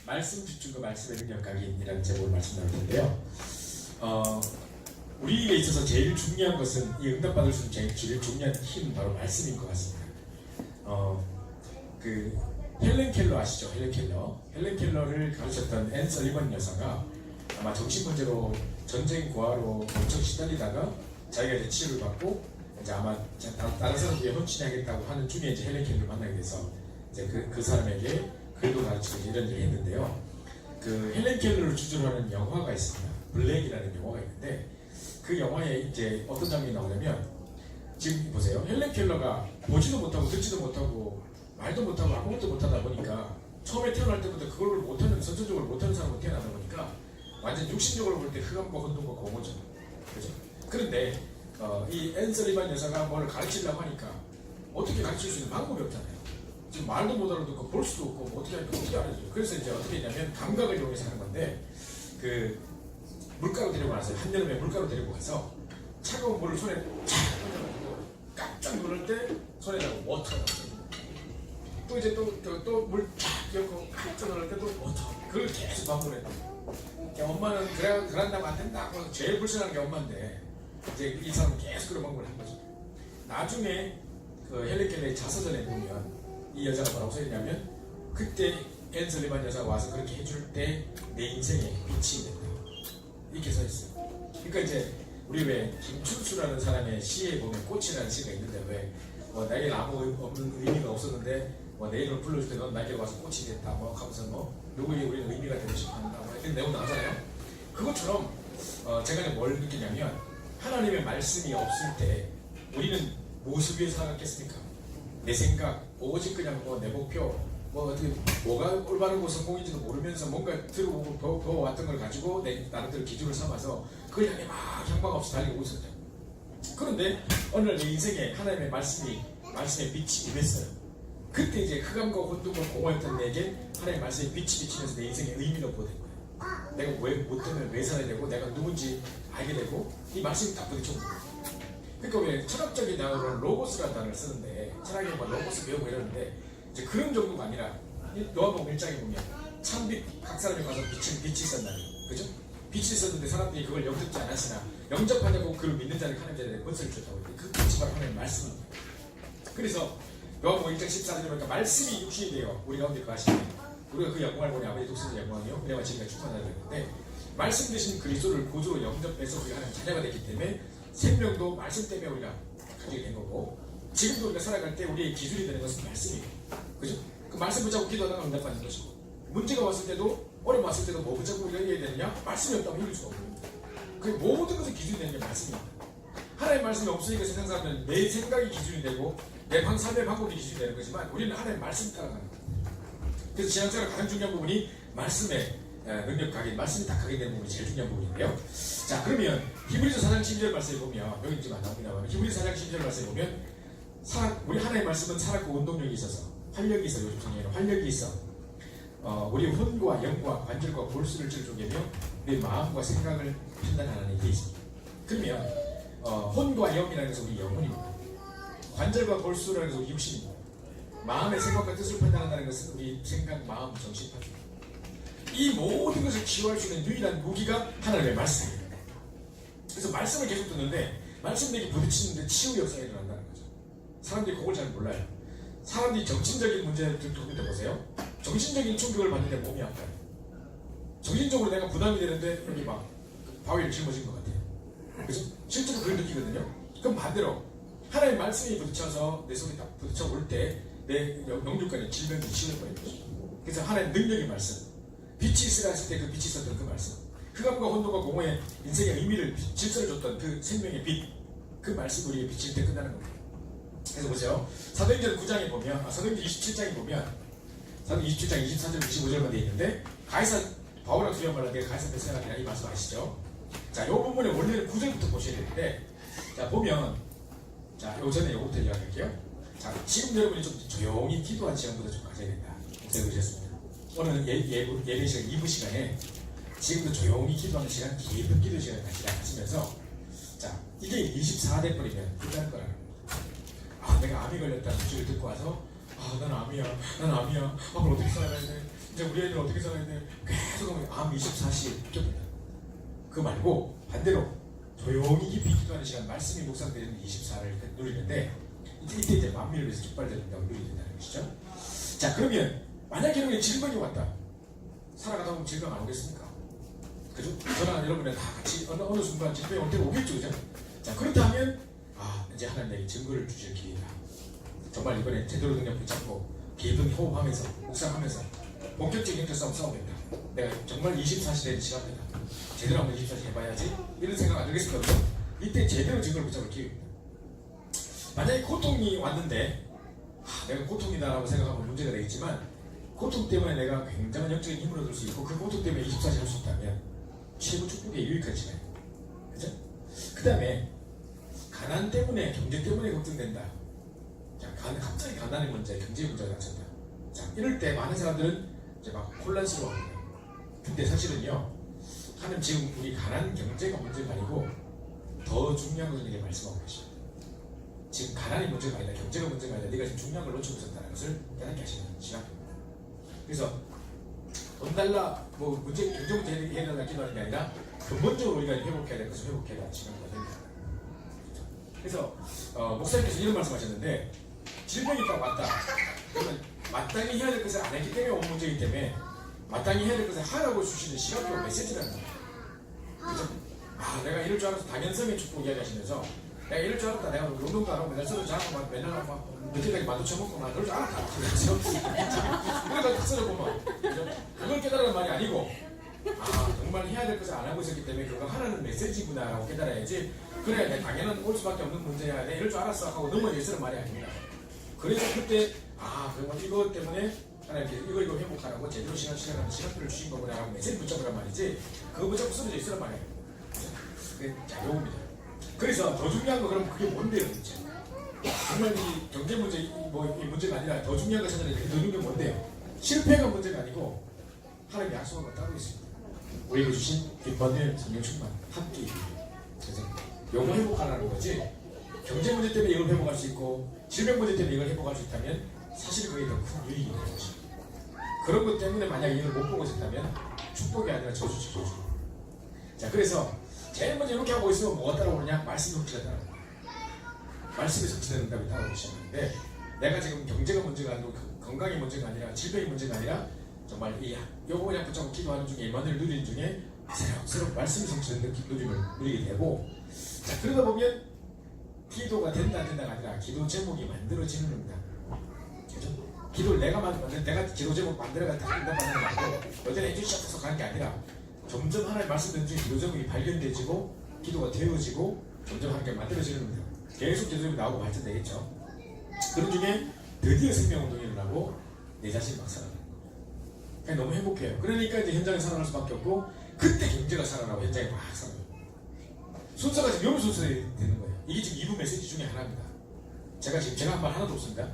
말씀 집중과 말씀의 능력 각인이라는 제목을 말씀 나눌 텐데요. 우리에게 있어서 제일 중요한 것은 이 응답받을 수 있는 제일 중요한 힘은 바로 말씀인 것 같습니다. 그 헬렌 켈러 아시죠? 헬렌 켈러를 가르쳤던 앤 설리번 여사가 아마 정신문제로 전쟁 고아로 엄청 시달리다가 자기가 이제 치료를 받고 이제 아마 다른 사람들이 헌신하겠다고 하는 중에 이제 헬렌 켈러를 만나게 돼서 이제 그 사람에게 글도 가르치고 이런 일을 했는데요. 그 헬렌 켈러를 주제로 하는 영화가 있습니다. 블랙이라는 영화가 있는데 그 영화에 이제 어떤 장면이 나오냐면 지금 보세요. 헬렌 켈러가 보지도 못하고 듣지도 못하고 말도 못하고 아무것도 못하다 보니까 처음에 태어날 때부터 그걸 못하는 선천적으로 못하는 사람으로 태어나다 보니까 완전 육신적으로 볼 때 흑암과 혼돈과 공허죠. 그죠? 그런데 이 앤 설리번 여사가 뭘 가르치려고 하니까 어떻게 가르칠 수 있는 방법이 없잖아요. 지금 말도 못 알아듣고 볼 수도 없고 뭐 어떻게 알아줘요. 그래서 이제 어떻게 했냐면 감각을 이용해서 하는 건데 그 물가로 데리고 갔어요. 한여름에 물가로 데리고 가서 차가운 물을 손에 착 얹어가지고 깜짝 놀랄 때 손에다가 워터가 나왔어요. 또 이제 또 물 쫙 엮고 깜짝 놀랄 때 또 워터. 그걸 계속 반복했다. 엄마는 그런다면 안 된다고 제일 불쌍한 게 엄마인데 이제 이 사람은 계속 그런 방법을 한 거죠. 나중에 그 헬렌 켈러의 자서전에 보면 이 여자가 뭐라고 써있냐면 그때 앤 설리번 여사가 와서 그렇게 해줄 때 내 인생에 빛이 된다 이렇게 써있어요. 그러니까 이제 우리 왜 김춘수라는 사람의 시에 보면 꽃이라는 시가 있는데 왜 나에게 아무 없는 의미가 없었는데 내 이름을 불러줄 때 넌 나에게 와서 꽃이 됐다 뭐 하면서 누구에게 우리는 의미가 되고 싶어한다 뭐 이런 내용 나오잖아요. 그것처럼 제가 이제 뭘 느끼냐면 하나님의 말씀이 없을 때 우리는 무엇을 위해 살았겠습니까? 내 생각 오직 그냥 내 목표 어떻게 뭐가 올바르고 성공인지도 모르면서 뭔가 들어오고 배워왔던 걸 가지고 내 나름대로 기준을 삼아서 그걸 향해 막 향방 없이 달리고 있었죠. 그런데 어느 날 내 인생에 하나님의 말씀의 빛이 임했어요. 그때 이제 흑암과 혼돈과 공허했던 내게 하나님의 말씀의 빛이 비치면서 내 인생의 의미를 보게 된 거예요. 내가 뭐 때문에 왜 살아야 되고 내가 누군지 알게 되고 이 말씀이 딱 부딪혀 온 거예요. 그러니까 왜 철학적인 단어로는 로고스라는 단어를 쓰는데 철학에 뭐 로고스 배우고 이러는데 이제 그런 정도가 아니라 요한복음 1장에 보면 참빛 각 사람이 가서 빛이 있었나니 그죠? 빛이 있었는데 사람들이 그걸 영접지 않았으나 영접하냐고 그를 믿는 자를 하나님 자리에 권세를 줬다고 했는데 그 빛이 바로 하나님의 말씀입니다. 그래서 요한복음 1장 14절에 보니까 말씀이 육신이 되어 우리 가운데 거하시니 우리가 그 영광을 보니 아버지 독생자 영광이요 그래야 지금까지 축복하다 그랬는데 말씀 되신 그리스도를 구주로 영접해서 우리가 하나님 자녀가 됐기 때문에 생명도 말씀 때문에 우리가 가지게 된 거고 지금도 우리가 살아갈 때 우리의 기준이 되는 것은 말씀이에요. 그죠? 그 말씀 붙잡고 기도하다가 응답받는 것이고 문제가 왔을 때도 어려움 왔을 때도 뭐 붙잡고 우리가 이겨야 되느냐? 말씀이 없다면 이길 수가 없습니다. 그 모든 것의 기준이 되는 게 말씀입니다. 하나님의 말씀이 없으니까 세상 사람들은 내 생각이 기준이 되고 내 삶의 방법이 기준이 되는 거지만 우리는 하나님의 말씀 따라가는 거예요. 그래서 신앙생활 가장 중요한 부분이 말씀의 능력 각인, 말씀이 딱 각인되는 부분이 제일 중요한 부분인데요. 자, 그러면 히브리서 4장 12절 말씀에 보면 여기 지금 안 나옵니다만 히브리서 4장 12절 말씀에 보면 우리 하나님의 말씀은 살았고 운동력이 있어서 활력이 있어 요즘 성경에는 활력이 있어 우리 혼과 영과 관절과 골수를 찔러주게며 우리 마음과 생각을 판단하는 일이 있습니다. 그러면 혼과 영이라는 것은 우리 영혼입니다. 관절과 골수라는 것은 우리 육신입니다. 마음의 생각과 뜻을 판단한다는 것은 우리 생각, 마음, 정신 파트입니다. 이 모든 것을 치유할 수 있는 유일한 무기가 하나님의 말씀입니다. 그래서 말씀을 계속 듣는데 말씀에게 부딪히는데 치유 역사가 일어난다는 거죠. 사람들이 그걸 잘 몰라요. 사람들이 정신적인 문제를 듣고 보세요. 정신적인 충격을 받는데 몸이 아파요. 정신적으로 내가 부담이 되는데 여기 막 바위를 짊어진 것 같아요. 그래서 실제로 그걸 느끼거든요. 그럼 반대로 하나님의 말씀이 부딪혀서 내 속에 딱 부딪혀 올 때 내 영육간의 질병이 치유해버리는 거죠. 그래서 하나님의 능력의 말씀 빛이 있으라 했을 때 그 빛이 있었던 그 말씀 흑암과 혼돈과 공허의 인생의 의미를 질서를 줬던 그 생명의 빛 그 말씀 우리에게 비칠 때 끝나는 겁니다. 그래서 보세요. 사도행전 9장에 보면 사도행전 27장에 보면 사도행전 27장 24절 25절만 되어 있는데 바울하고 두려운 말로 내가 가이사 앞에 서야하리라 이 말씀 아시죠? 자, 이 부분에 원래는 9절부터 보셔야 되는데 자 보면 자 요전에 요거부터 이야기할게요. 자 지금 여러분이 좀 조용히 기도한 시간보다 좀 가져야 된다. 생각하셨습니다. 오늘 예배 시간 2부 시간에 지금도 조용히 기도하는 시간 깊은 기도 시간을 같이 하시면서 자 이게 24대 버리면 끝날 거라는 겁니다. 내가 암이 걸렸다는 소식을 듣고 와서 난 암이야 앞으로 어떻게 살아야 돼 이제 우리 애들 어떻게 생각하는데 계속 하면 암 24시에 붙잡는다. 그거 말고 반대로 조용히 깊이 기도하는 시간, 말씀이 묵상되는 24를 누리는데 이때 이제 만민을 위해서 촉발된다고 누리게 된다는 것이죠. 자, 그러면 만약에 여러분의 질병이 왔다. 살아가다 보면 질병 안 오겠습니까? 그죠? 저나 여러분은 다 같이 어느 순간 질병이 올 때가 오겠죠, 그죠? 자, 그렇다면 이제 하나님에게 증거를 주실 기회다. 정말 이번에 제대로 능력 붙잡고 기도히 호흡하면서 묵상하면서 본격적인 영적 싸움 싸우겠다. 내가 정말 24시 되는 시간이다. 제대로 한번 24시 해봐야지. 이런 생각 안 들겠습니까? 이때 제대로 증거를 붙잡을 기회입니다. 만약에 고통이 왔는데 내가 고통이다라고 생각하면 문제가 되겠지만 고통 때문에 내가 굉장한 영적인 힘을 얻을 수 있고 그 고통 때문에 24시 할 수 있다면 최고 축복에 유익한 시간이에요. 그죠? 그 다음에 가난 때문에, 경제 때문에 걱정된다. 자, 갑자기 가난의 문제, 경제의 문제가 닥쳤다. 자, 이럴 때 많은 사람들은 이제 막 혼란스러워합니다. 근데 사실은요, 하나님 지금 우리 가난 경제가 문제가 아니고 더 중요한 것을 이게 말씀하고 계십니다. 지금 가난이 문제가 아니다, 경제가 문제가 아니다, 네가 지금 중요한 걸 놓치고 있었다는 것을 깨닫게 하시는 시간입니다. 그래서 돈 달라, 뭐 문제, 경제 문제 해결하려 기도하는 게 아니라 근본적으로 우리가 회복해야 될 것을 회복해야 할 시간이 됩니다. 그래서 목사님께서 이런 말씀하셨는데 질병이 딱 왔다. 그러면 마땅히 해야 될 것을 안 했기 때문에 온 문제이기 때문에 마땅히 해야 될 것을 하라고 주시는 시각적 메시지라는 거예요. 그죠? 내가 이럴 줄 알아서 당연성의 축복 이야기하시면서 내가 이럴 줄 알았다. 내가 운동도 안 하고 맨날 쓰러져 하고 맨날 막 늦게까지 만두 쳐먹고 막 그럴 줄 알았다. 그래가지고 쓰러고 막 그걸 깨달으라는 말이 아니고 정말 해야 될 것을 안 하고 있었기 때문에 그거 하라는 메시지구나라고 깨달아야지. 그래야 내 당연한 올 수밖에 없는 문제야. 내가 이럴 줄 알았어 하고 넘어져있으란 말이 아닙니다. 그래서 그때 그러면 이것 때문에 하나님께 이거 회복하라고 제대로 시작하는 시간표를 주신 거구나 하고 메시지 붙잡으란 말이지 그거 붙잡고 쓰러져 있으란 말이 아닙니다. 그게 자유입니다. 그래서 더 중요한 거 그럼 그게 뭔데요, 진짜? 정말 이 경제 문제 이 문제가 아니라 더 중요한 거 찾아내야 돼. 더 중요한 게 뭔데요? 실패가 문제가 아니고 하나님이 약속한 거 따로 있습니다. 우리에게 주신 뒷받침 성령 충만 함께. 그래서 요거 회복하라는 거지. 경제 문제 때문에 이걸 회복할 수 있고 질병 문제 때문에 이걸 회복할 수 있다면 사실 그게 더 큰 유익이 되는 것입니다. 그런 것 때문에 만약에 이걸 못 보고 있었다면 축복이 아니라 저주지, 저주. 자, 그래서 제일 먼저 이렇게 하고 있으면 뭐가 따라오느냐? 말씀이 성취가 따라옵니다. 말씀이 성취된다고 따라오기 시작하는데 내가 지금 경제가 문제가 아니고 건강이 문제가 아니라 질병이 문제가 아니라 정말 요거 그냥 붙잡고 기도하는 중에 일만을 누리는 중에 새록새록 말씀이 성취되는 누림을 누리게 되고 자, 그러다 보면 기도가 된다 안 된다가 아니라 기도 제목이 만들어지는 겁니다. 그죠? 기도를 내가 기도 제목 만들어가지고 된다 만드는 거 아니고 여전히 해주시셔서 가는 게 아니라 점점 하나님 말씀 듣는 중에 기도 제목이 발견되지고 기도가 되어지고 점점 하나님께 만들어지는 겁니다. 계속 기도 제목이 나오고 발전되겠죠. 그런 중에 드디어 생명운동이 일어나고 내 자신이 막 살아나는 거예요. 그냥 너무 행복해요. 그러니까 이제 현장에 살아날 수밖에 없고 그때 경제가 살아나고 현장에 막 살아나요. 순서가 지금 요 순서가 되는 거예요. 이게 지금 2부 메시지 중에 하나입니다. 제가 한 말 하나도 없습니다.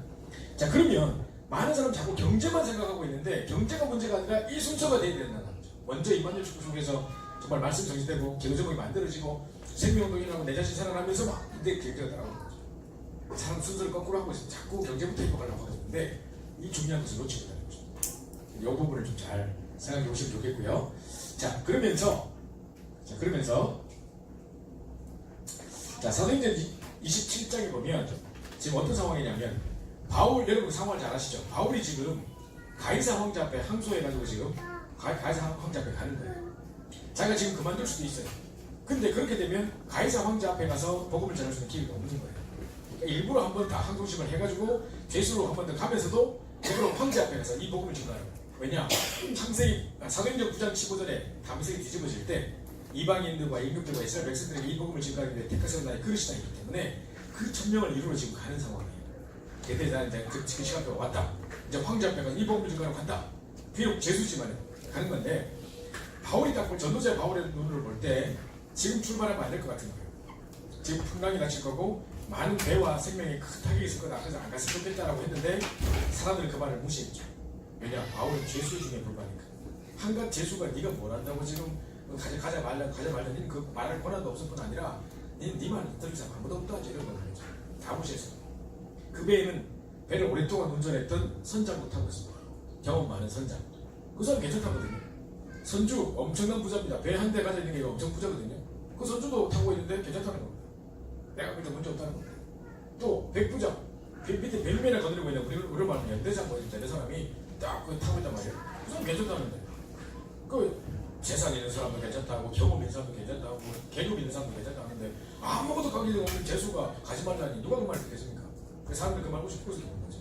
자, 그러면 많은 사람 자꾸 경제만 생각하고 있는데 경제가 문제가 아니라 이 순서가 돼야 된다는 거죠. 먼저 임마누엘 축복 속에서 정말 말씀 정지되고 기도 제목이 만들어지고 생명운동이라고 내 자신 살아나면서 막 근데 경제가 따라오는 거죠. 사람 순서를 거꾸로 하고 있어요. 자꾸 경제부터 회복하려고 하고 있는데 이 중요한 것을 놓치고 있다는 거죠. 이 부분을 좀 잘 생각해 보시면 좋겠고요. 자, 그러면서 사도행전 27장에 보면 지금 어떤 상황이냐면 바울, 여러분 상황을 잘 아시죠? 바울이 지금 가이사 황제 앞에 항소해가지고 지금 가이사 황제 앞에 가는 거예요. 자기가 지금 그만둘 수도 있어요. 근데 그렇게 되면 가이사 황제 앞에 가서 복음을 전할 수 있는 기회가 없는 거예요. 그러니까 일부러 한번 다 항소심을 해가지고 죄수로 한 번 더 가면서도 되도록 황제 앞에 가서 이 복음을 전하는 거예요. 왜냐? 창세기 사도행전 9장 15절에 다메섹이 뒤집어질 때 이방인들과 임금들과 이스라엘 백성들에게 이 복음을 전하는데 택하신 나의 그릇이다 있기 때문에 그 천명을 이루러 지금 가는 상황이에요. 그때 이제 그 시간표가 왔다. 이제 황제 앞에 가서 이 복음을 전하러 간다. 비록 죄수지만 가는 건데 바울이 딱 전도자 바울의 눈으로 볼 때 지금 출발하면 안 될 것 같은 거예요. 지금 풍랑이 닥칠 거고 많은 배와 생명에 큰 타격이 있을 거다. 그래서 안 갔으면 좋겠다라고 했는데 사람들은 그 말을 무시했죠. 왜냐? 바울은 죄수 중에 불과하니까. 한갓 죄수가 네가 뭘 한다고 지금 가자 말라니 그 말할 권한도 없을 뿐 아니라 네 말 들을 사람 아무도 없다 이런 거죠. 다 무시했어. 그 배에는 배를 오랫동안 운전했던 선장 못하고 있습니다. 경험 많은 선장. 그 사람 괜찮다거든요. 선주 엄청난 부자입니다. 배 한 대 가지고 있는 게 엄청 부자거든요. 그 선주도 타고 있는데 괜찮다는 겁니다. 내가 그때 문제 없다는 겁니다. 또 백부자 밑에 100명이나 거느리고 있는 우리 말하면 연대장 뭐 이런 사람이 딱 그 타고 있단 말이에요. 그 사람 괜찮다는데 그 재산 있는 사람도 괜찮다고 경험 있는 사람도 괜찮다고 개념 있는 사람도 괜찮다고 하는데 아무것도 관계가 없는 재수가 가지 말라니 누가 그 말을 듣겠습니까? 그 사람들 그 말 우습게 보는 거죠.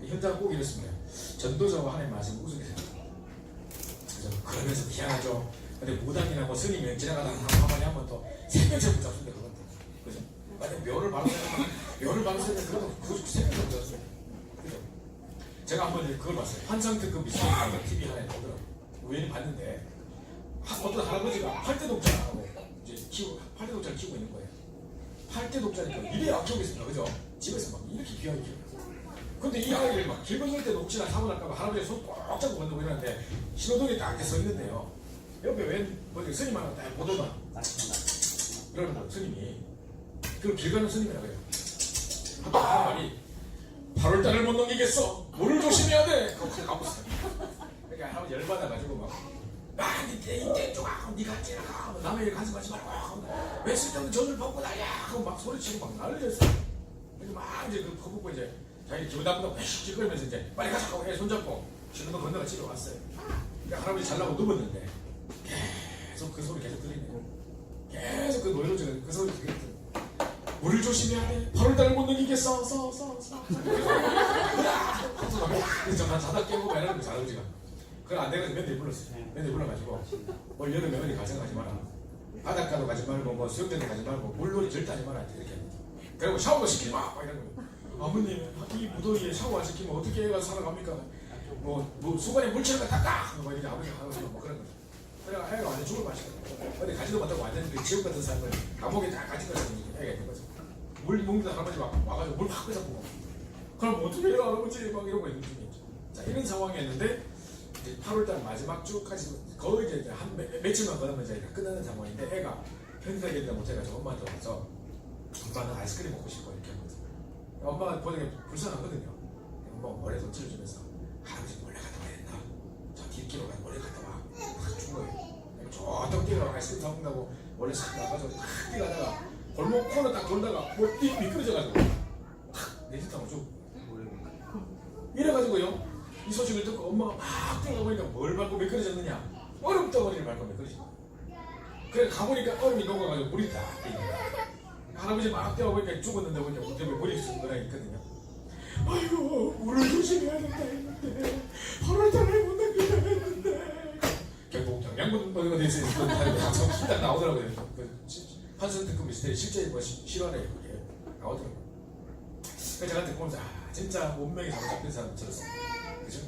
현장은 꼭 이렇습니다. 전도자와 하나님 말씀 우습게 생각합니다. 그러면서 희한하죠. 근데 무당이나 뭐 스님이 지나가다 한마디 하면 또 생명체 붙잡습니다. 그건 그죠? 만약 묘를 바르면 그것도 생명체 붙잡습니다. 그죠? 제가 한번 그걸 봤어요. 환상특급 미스터리 TV 하나에 보더라고요. 우연히 봤는데 어떤 할아버지가 8대 독자하고 이제 8대 독자를 키우고 있는 거예요. 8대 독자니까 이래 아끼겠습니다. 그죠? 집에서 막 이렇게 귀하게 키워요. 근데 이 아이를 막 길 건널 때 혹시나 사고 날까봐 할아버지가 손 꽉 잡고 건너고 이러는데 신호등에 딱 이렇게 서 있는데요. 옆에 웬 뭐지 스님 하나 딱 보더만 이러는 거예요. 스님이 그 길 가는 스님이라 그래요. 하는 말이 8월달을 못 넘기겠어. 물을 조심해야 돼. 그거 가고 있어요. 그러니까 할아버지 열받아가지고 막 이때 쪼가 니가 찌라가 남의 일 가지 마지 말고 왜 쓸데없는 전을 벗고 날야 하고 막 소리치고 막 난리였어요. 그래서 막 이제 그 거북고 이제 자기 기분 나쁘다고 씩씩거리면서 이제 빨리 가자 하고 손잡고 신호등 건너가 집에 왔어요. 그러니까 할아버지 잘나고 누웠는데 계속 그 소리 계속 들리네요. 계속 그 노래를 그 소리 들리거든요. 물을 조심해야 돼. 8월달을 못 넘기겠어. 그래서 난 자다 깨고 말하는 거죠. 할아버지가 그건 안 되거든. 며느리 불렀어요. 며느리 불러가지고 올 여름 며느리 가정하지 마라. 바닷가도 가지 말고 뭐 수영장도 가지 말고 물놀이 절대 하지 마라. 이렇게 그리고 샤워도 시키지 마. 막 이런 거예요. 아버님 이 무더위에 샤워 안 시키면 어떻게 애가 살아갑니까? 뭐 수건에 물칠을 닦아! 뭐 이렇게 아버지가 하는 뭐 그런 거죠. 그래가 애가 완전 죽을 맛이거든요. 근데 가지도 못하고 완전 그 지옥 같은 삶을 감옥에 다 가지고 있는 애가 있는 거죠. 물 먹는 할아버지 막 와가지고 물 확 끄잡고 그럼 어떻게 해요 할아버지 막 이러고 있는 중이죠. 자 이런 상황이었는데 이제 8월달 마지막 주까지 거의 이제 한 며칠만 걸으면 이제 끝나는 상황인데 애가 편집하기도 못해가지고 엄마한테 와서 엄마는 아이스크림 먹고 싶어 이렇게 하거든요. 엄마가 보니까 불쌍하거든요. 엄마가 머리에 돈치를 주면서 할아버지 몰래 갔다 와야 된다. 저 뒷길로 가 몰래 갔다 와. 딱 준 거예요. 저쪽 뛰어가고 아이스크림 사 먹는다고 몰래 싹 나가서 탁 뛰어가다가 골목 코너 딱 돌다가 뭐 미끄러져가지고 탁 내진탕을 줘. 이래가지고요. 이 소식을 듣고 엄마가 막 뛰어가보니까 뭘 밟고 미끄러졌느냐. 얼음 덩어리를 밟고 미끄러진 거예요. 그래 가보니까 얼음이 녹아가지고 물이 딱 뛰는 거예요. 할아버지 막 뛰어보니까 죽었는데 보니까 물 때문에 물이 있는 거랑 있거든요. 아이고 물을 조심해야 된다 했는데 8월달에 못 넘겨야 했는데 결국 양분 어디가 돼서 항상 딱 나오더라고요. 판선 특급 미스터리 실제 뭐 실화래요. 그게 나오더라고요. 그래서 제가 듣고 진짜 운명이 잡힌 사람 들었어요. 그죠?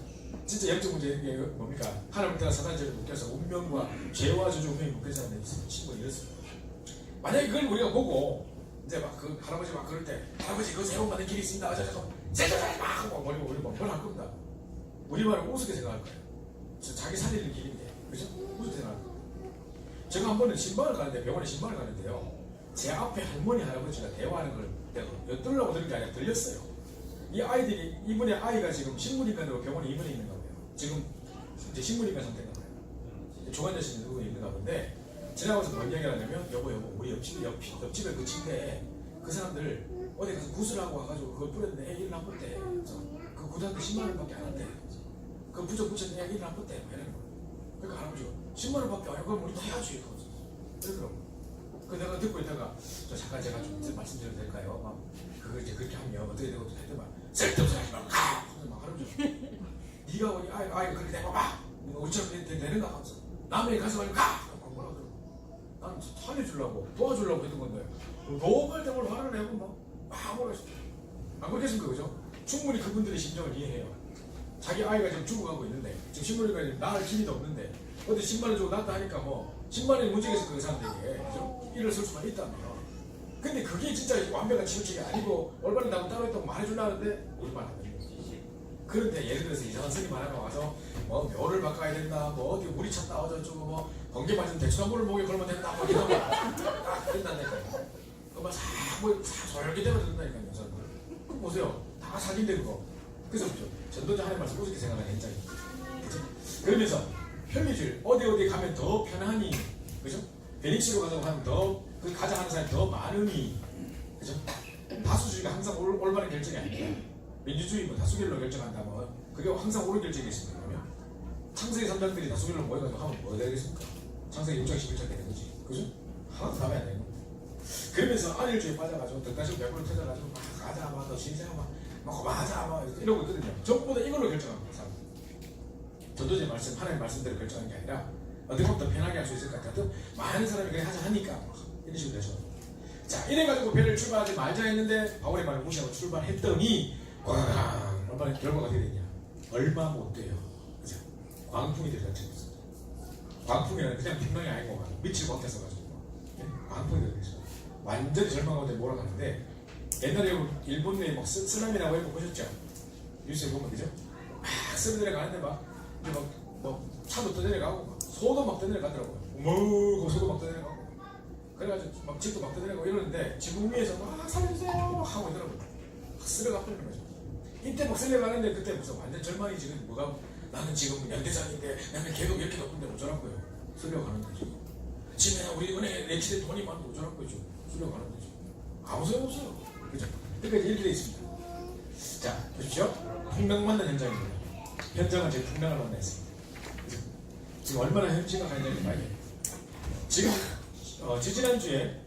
진짜 영적 문제 이게 뭡니까? 하나님께서 사단죄를 묶여서 운명과 죄와 저주 운명이 묶인 사람이 친구가 이랬어요. 만약에 그걸 우리가 보고 이제 막 그 할아버지 막 그럴 때 할아버지 그거 새로 만든 길이 있습니다. 잠깐 제자자자 막 하고 버리고 우리 뭘할 겁니다. 우리 말을 우습게 생각할 거예요. 자기 살리는 길인데 그죠? 우습게 생각할 거예요. 제가 한 번은 신방을 가는데 병원에 신방을 가는데요. 제 앞에 할머니 할아버지가 대화하는 걸 내가 엿들으려고 들은 게 아니라 들렸어요. 이 아이들이 이분의 아이가 지금 식물인간으로 병원에 입원해 있는가 봐요. 지금 이제 식물인간 상태인가 봐요. 조간자신 누구 있는가 본데 지나가면서 뭔 얘기를 하냐면 여보 우리 옆집에 그 침대에 그 사람들 어디 가서 구슬하고 와가지고 그걸 뿌렸는데 애 일 나빴대. 그래서 그 구단한테 10만 원밖에 안 한대. 그 부적 붙였는데 애 일 나빴대. 이러는 거예요. 그러니까 할아버지가 10만 원밖에 안 해. 그럼 우리도 해야지. 그러더라고. 그 내가 듣고 있다가 저 잠깐 제가 좀 말씀드려도 될까요? 막 그거 이제 그렇게 하면 어떻게 되고 하더만 쓸데없이 하지 말고 가! 그래서 막 할아버지 네가 우리 아이가 그렇게 돼봐봐. 우리처럼 되는가 하면서 남의 가서 말고 가! 뭐라 그러고 난 살려주려고 도와주려고 했던 건데 너무 대뭘 화를 내고 막 뭐라 했어. 안 그렇겠습니까? 그죠? 충분히 그분들의 심정을 이해해요. 자기 아이가 지금 죽어가고 있는데 지금 신문이가 낳을 기미도 없는데 어디 10만 원 주고 낳았다 하니까 뭐 10만 원이 문제겠어 그 사람들에게. 그죠? 일을 쓸 수만 있다며. 근데 그게 진짜 완벽한 치료책이 아니고 올바른 답은 따로 있다고 말해주려는데 우리 말 안 듣는 거지. 그런데 예를 들어서 이상한 스님 하나가 와서 뭐 묘를 바꿔야 된다, 뭐 어디 물이 찼다 어쩌고 뭐 번개 맞으면 대추나무를 목에 걸면 된다, 뭐 이런 거딱 된다니까요. 그만 싹뭐 솔깃 대고 듣는다니까요. 사람들. 그거 보세요. 다 사기인데 그거. 그래서 전도자 하나님 말씀 우습게 생각하는 현장이. 그죠? 그러면서 편리주의 어디 가면 더 편하니, 그죠? 베닉스로 가자고 하면 더 그 가자 하는 사람이 더 많으니, 그죠? 다수주의가 항상 올바른 결정이 아니에요. 민주주의 뭐 다수결로 결정한다 뭐 그게 항상 옳은 결정이겠습니까? 그러면 창세기 3장들이 다수결로 모여가지고 하면 뭐가 되겠습니까? 창세기 6장 11장 되는 거지, 그죠? 하나도 답이 안 되는 거예요. 그러면서 안일주의에 빠져가지고 덕가시고 배불러 터져가지고 막 가자 막 너 신세가 막 고마하자 막 이러고 있거든요. 전부 다 이걸로 결정합니다. 사람. 전도제 말씀, 하나님의 말씀대로 결정하는 게 아니라 어떻게 하면 더 편하게 할 수 있을 것 같아도 많은 사람이 그래 하자 하니까 이런 식으로 되죠. 자, 이래가지고 배를 출발하지 말자 했는데 바울의 말을 무시하고 출발했더니 꽝! 얼마나 결과가 어떻게 됐냐? 얼마 못 돼요. 그죠? 광풍이 들어갔죠. 광풍이라는 그냥 풍랑이 아니고 밑을 벗겨서가지고 광풍이 들어갔죠. 완전히 절망 가운데 몰아가는데 옛날에 일본 내에 막 쓰나미라고 해서 보셨죠? 뉴스에 보면 그죠? 막 쓰러 내려가는데 막 이제 막 차도 떠내려가고 막 소도 막 떠내려가더라고요. 어머, 소도 막 떠내려가고. 그래가지고 막 집도 막 떠내려가고 이러는데 지붕 위에서 막 살려주세요 하고 있더라고요. 막 쓸려가 버리는 거죠. 이때 막 쓸려가는데 그때 무슨 완전 절망이 지금 뭐가 나는 지금 연대장인데 나는 계속 이렇게 높은데 어쩌라고요. 쓸려가는 거죠. 집에 우리 은행에 내치된 돈이 많은데 어쩌라는 거죠. 쓸려가는 거죠. 아무 소용없어요. 그죠? 그러니까 이렇게 돼 있습니다. 자, 보십시오. 풍랑 만난 현장입니다. 현장은 제 풍랑을 만나있습니다. 지금 얼마나 현지가 현장인지 말이에요. 지금 지지난주에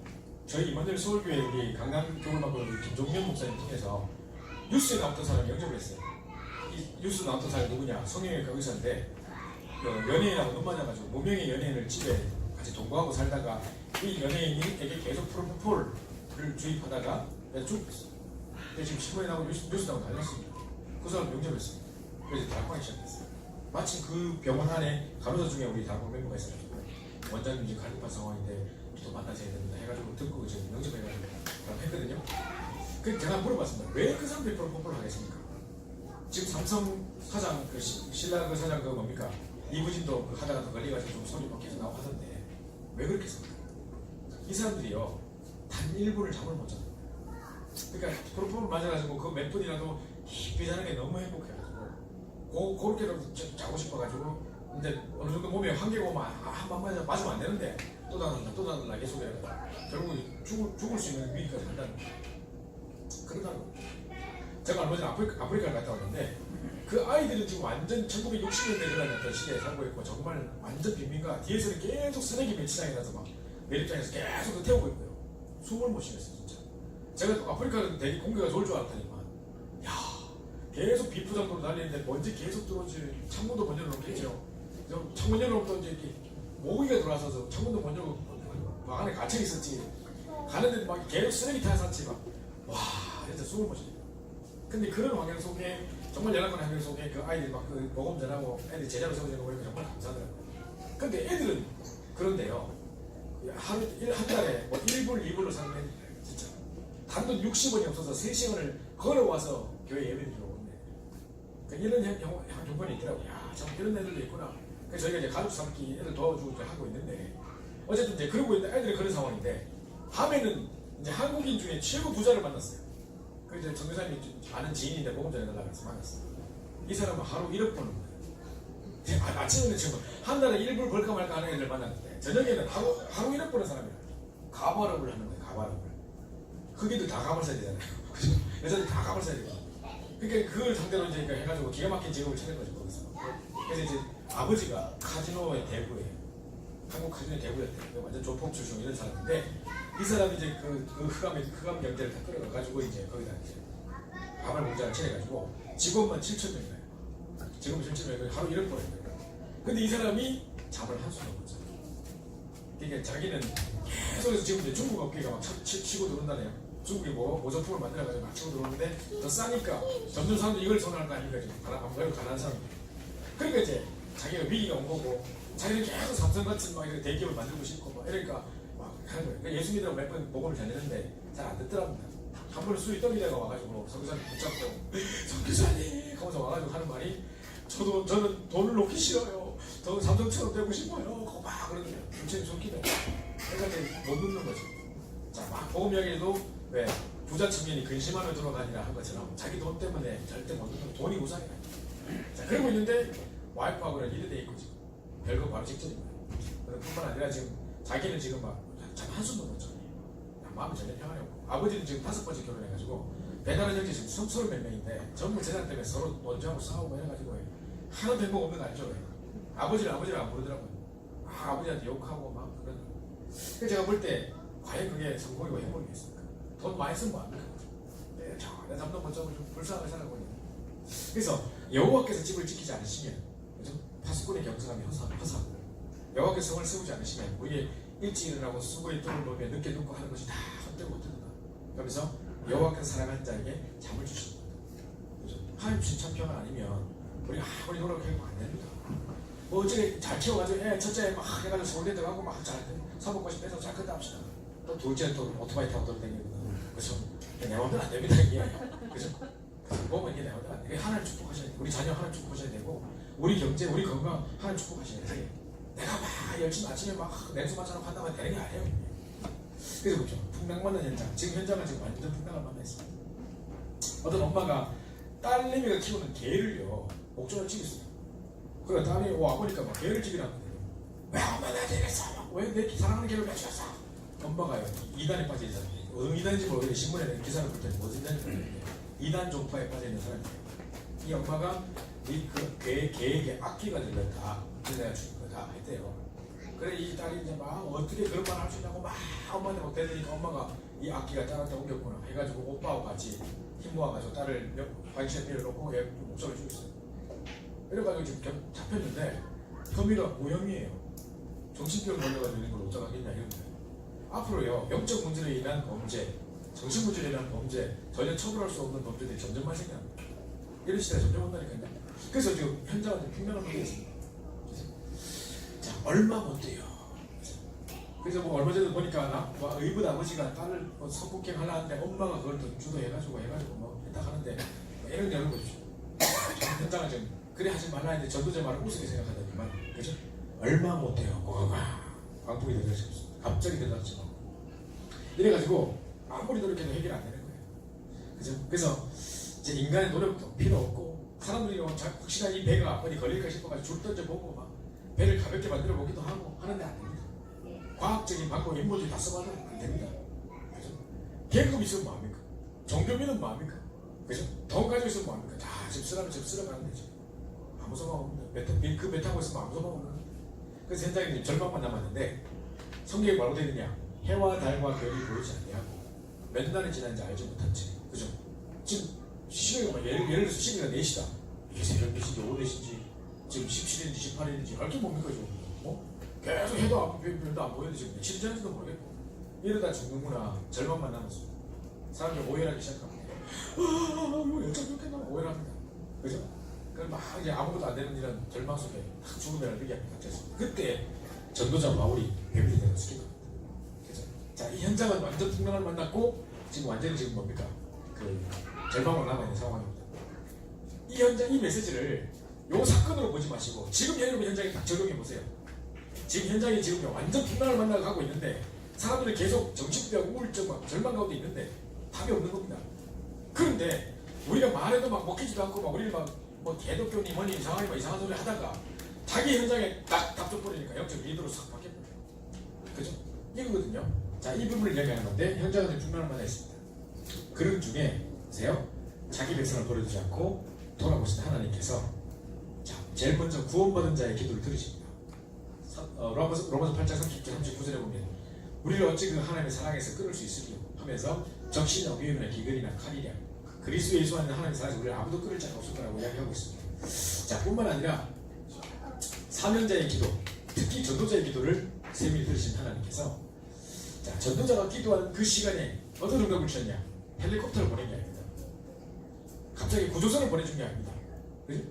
저희 임원들 서울교회 우리 강남교회만고 김종면 목사님 통해서 뉴스에 나왔던 사람이 영접을 했어요. 이 뉴스 나왔던 사람이 누구냐? 성형외과 의사인데 연예인하고 눈 맞아가지고 무명의 연예인을 집에 같이 동거하고 살다가 이 연예인에게 계속 프로포폴을 주입하다가 죽었어요. 근데 지금 신문에 나오고 뉴스 나오고 달렸습니다. 그 사람 영접했어요. 그래서 다락방이 시작됐어요. 마침 그 병원 안에 간호사 중에 우리 다락방 멤버가 있어가지고 원장님 지금 갈급한 상황인데 또 만나셔야 된다 해가지고 듣고 지금 영접해가지고 했거든요. 그 제가 물어봤습니다. 왜 그 사람들이 프로포폴을 하겠습니까? 지금 삼성 사장 그 신라 그 사장 그 뭡니까 이부진도 그 하다가 더 걸려가지고 좀 소리 막 계속 나오고 하던데 왜 그렇게 했습니까? 이 사람들이요 단 1분을 잠을 못 자요. 그러니까 프로포폴 맞아가지고 그 몇 분이라도 깊이 자는 게 너무 행복해가지고 그렇게라도 자고 싶어가지고 근데 어느 정도 몸에 한계가 오면 한번 맞으면 안 되는데 또 다른다 계속 해가지고 결국 죽을 수 있는 위기까지 한다는 거예요. 그러다고 제가 얼마 전에 아프리카를 갔다 왔는데 그 아이들은 지금 완전 1960년대 그런 어떤 시대에 살고 있고 정말 완전 빈민가 뒤에서는 계속 쓰레기 배치장에 가서 막 매립장에서 계속 태우고 있고요. 숨을 못 쉬겠어요 진짜. 제가 또 아프리카는 되게 공기가 좋을 줄 알았더니만 야 계속 비포장도로 달리는데 먼지 계속 들어오지. 창문도 못 열어놓겠죠. 창문 열어놓으면 또 이제 모기가 들어와서 창문도 못 열고 막 안에 갇혀 있었지. 가는데 막 계속 쓰레기 타야 샀지 와 진짜 숨을 못 쉬겠다. 근데 그런 환경 속에 정말 열악한 환경 속에 그 아이들 막 그 보험 전하고 애들 제자로 세워지는 거 보니까 정말 감사하더라고요. 근데 애들은 그런데요 한 달에 뭐 1불 2불로 사는 애들 진짜 단돈 60원이 없어서 3시간을 걸어와서 교회 예배를 들어오는데 이런 형편이 있더라고요. 야, 참 이런 애들도 있구나. 그래서 저희가 이제 가족 삼기 애들 도와주고 하고 있는데 어쨌든 이제 그러고 있는 애들이 그런 상황인데 밤에는 이제 한국인 중에 최고 부자를 만났어요. 그 이제 정교사님이 아는 지인인데 보험 전에 달라고 만났어요. 이 사람은 하루 1억 버는 거예요. 아침에는 지금 한 달에 1불 벌까 말까 하는 애들 만났는데 저녁에는 하루 1억 버는 사람이에요. 가발업을 하는 거예요. 가발업을. 흑인들 다 가발 써야 되잖아요. 여자들 다 가발 써야 되거든요. 그러니까 그걸 상대로 이제 해가지고 기가 막힌 직업을 찾은 거죠 거기서. 그래서 이제 아버지가 카지노의 대부예요. 한국 카지노의 대부였대요. 완전 조폭 출신 이런 사람인데 이 사람이 이제 그 흑암 경제를 다 끌어가가지고 이제 거기다 이제 가발 공장을 차려가지고 직원만 7,000명이에요. 직원 7,000명 하루 1억 벌어요. 근데 이 사람이 잠을 한숨도 못 자요. 그러니까 자기는 계속해서 지금 이제 중국 업계가 막 치고 들어온다네요. 중국이 모조품을 만들어가지고 막 치고 들어오는데 더 싸니까 점점 사람들이 이걸 선호할 거 아닙니까? 지금 아무래도 가난한 사람. 그러니까 이제 자기가 위기가 온 거고 자기는 계속 삼성 같은 막 이런 대기업을 만들고 싶고 막 이러니까 막 하는 거예요. 그러니까 예수 믿으라고 몇 번 복음을 전했는데 잘 안 듣더랍니다. 한 번에 수위 떡이다가 와가지고 선교사님 붙잡고 선교사님 하면서 와가지고 하는 말이 저는 돈을 놓기 싫어요. 더 삼성처럼 되고 싶어요. 막 그러는데 정체는 좋기도 그러니까 못 듣는 거죠. 자, 막 복음 이야기도 왜 부자 청년이 근심하며 돌아다니라 한 것처럼 자기 돈 때문에 절대 못 듣는 돈이 우상이다. 자, 그러고 있는데 와이프하고는 이래 돼 있고 지금 별거 바로 직전입니다. 뿐만 아니라 지금 자기는 지금 막 참 한숨도 못 자요. 마음이 전혀 평안이 없고 아버지는 지금 5번째 결혼해가지고 배달한 형제 지금 30몇 명인데 전부 재산 때문에 서로 논쟁하고 싸우고 해가지고 하나도 행복 없는 거 아니죠. 아버지를 안 부르더라고요. 아버지한테 욕하고 막 그러더라고요. 그래서 제가 볼 때 과연 그게 성공이고 행복이겠습니까? 돈 많이 쓰면 뭐합니까? 내 잠도 못 자고 좀 불쌍하게 살아보니. 그래서 여호와께서 집을 지키지 않으시면 그죠? 파수꾼의 경성함이 허사하고 여호와께서 성을 세우지 않으시면 우리의 일찍 일어나고 수고에 똥을 놓으며 늦게 눕고 하는 것이 다 헛되고 헛되다. 그러면서 여호와께서 사랑하는 자에게 잠을 주신다. 그죠? 하나님 주신 참평은 아니면 우리가 아무리 노력해도 안 됩니다. 뭐 어째 잘 키워가지고 첫째 막 해가지고 서울대 들어가고 막 잘 사법고시 빼서 잘 큰다 합시다. 또 둘째 또 오토바이 타고 돌아다니거든. 그죠? 내 마음대로 안 됩니다 이게. 그죠? 보면 이게 내 마음대로 안 돼. 하나님 축복하셔야 돼. 우리 자녀 하나님 축복하셔야 되고 우리 경제, 우리 건강 하나님 축복하셔야 돼. 내가 막 열심히 아침에 막 냉수 마찬가지로 한다면 되는 게 아니에요. 그래서 보죠. 풍랑만난 현장. 지금 현장은 지금 완전 풍랑을 만나 있습니다. 어떤 엄마가 딸내미가 키우는 개를요 목줄을 찍었어요. 그래 딸이 와보니까 막 개를 찍으라고 그래요. 왜 엄마 나한테 이랬어? 왜 내 사랑하는 개를 왜 죽였어? 엄마가요 이단에 빠져 있잖아요. 어느 이단인지 모르겠는데 신문에 기사를 볼 때 무슨 이단인지 모르겠는데 이단 종파에 빠져 있는 사람이에요. 이 엄마가 개에게 악기가 들렸다. 그래서 내가 죽인 거다 했대요. 그래 이 딸이 이제 막 어떻게 그런 말 할 수 있냐고 막 엄마한테 못 대드니까 엄마가 이 악기가 딸한테 옮겼구나 해가지고 오빠하고 같이 힘 모아가지고 딸을 방치에 밀어놓고 얘 목소리를 죽였어요. 이래가지고 지금 잡혔는데 혐의가 무혐의예요. 정신병 걸려가지고 이런 걸 어쩌겠냐 이런 거예요. 앞으로요 영적 문제로 인한 범죄, 정신 문제로 인한 범죄, 전혀 처벌할 수 없는 범죄들이 점점 발생합니다. 이런 시대가 점점 온다니까요. 그래서 지금 현장은 평면을 보고 있습니다. 자, 얼마 못 돼요. 그래서 뭐 얼마 전에 보니까 의붓 아버지가 딸을 뭐 성폭행 하려는데 엄마가 그걸 또 주도해가지고 뭐 했다 하는데 뭐 이런 여러 거죠. 현장은 지금 그래 하지 말라 했는데 저도 제 말을 우습게 생각하더니만 그죠? 얼마 못 돼요. 광풍이 들어가셨어. 갑자기 들어갔죠. 이래가지고 아무리 노력해도 해결 안 되는 거예요. 그죠? 그래서 이제 인간의 노력도 필요 없고 사람들이 확실한 이 배가 어디 걸릴까 싶어가지고 줄 던져보고 막 배를 가볍게 만들어 보기도 하고 하는데 안 됩니다. 과학적인 방법 인물들이 다 써봐도 안 됩니다. 그죠? 계급 있으면 뭐합니까? 종교민은 뭐합니까? 그죠? 돈 가지고 있으면 뭐합니까? 다 지금 쓰라면 지금 쓸어가는 거죠. 아무 소망 없는데 그 배 타고 있으면 아무 소망 없는 거예요. 그래서 현장에 절망만 남았는데 성경에 뭐라고 되어 있느냐? 해와 달과 별이 보이지 않냐고 몇 날이 지난지 알지 못한 채. 그죠? 지금 시간이 예를 들어서 시간이 4시다. 이게 새벽 4시인지 오후 4시인지 지금 17일인지 18일인지 알게 뭡니까 지금? 계속 해도 별도 안 보여도 지금 며칠 전인지도 모르겠고 이러다 죽는구나 절망만 남았습니다. 사람들이 오해하기 시작합니다. 이거 여자 좋겠나 오해합니다. 그죠? 그럼 막 이제 아무것도 안 되는 이런 절망 속에 딱 죽음을 알게 합니다. 그때 전도자 바울이 뱀이 되는 스키입니다. 그죠? 자, 이 현장은 완전 풍랑을 만났고 지금 완전히 지금 뭡니까? 그 절망으로 남아있는 상황입니다. 이 현장, 이 메시지를 요 사건으로 보지 마시고 지금 여러분 현장에 딱 적용해 보세요. 지금 현장에 지금 완전 풍랑을 만나고 가고 있는데 사람들이 계속 정신병, 우울증, 절망 가운데 있는데 답이 없는 겁니다. 그런데 우리가 말해도 막 먹히지도 않고 막 우리를 뭐 개독교니 뭐니 이상한 소리 하다가 자기 현장에 딱 답줘버리니까 영적 리더로 싹 바뀌어버려요. 그죠? 이거거든요. 자, 이 부분을 이야기하는 건데 현장은 풍랑을 만나 있습니다. 그런 중에 보세요. 자기 백성을 버려두지 않고 돌아보신 하나님께서 자, 제일 먼저 구원받은 자의 기도를 들으십니다. 로마서 8장 30절 39절에 보면 우리를 어찌 그 하나님의 사랑에서 끊을 수 있으리요 하면서 적시나 위험이나 기근이나 칼이랴 그리스도 예수 안에 하나님의 사랑에서 우리를 아무도 끊을 자가 없을 거라고 이야기하고 있습니다. 자, 뿐만 아니라 사명자의 기도, 특히 전도자의 기도를 세밀히 들으신 하나님께서 자, 전도자가 기도한 그 시간에 어떤 응답을 주셨냐? 헬리콥터를 보낸 게 아닙니다. 갑자기 구조선을 보내준 게 아닙니다. 그죠?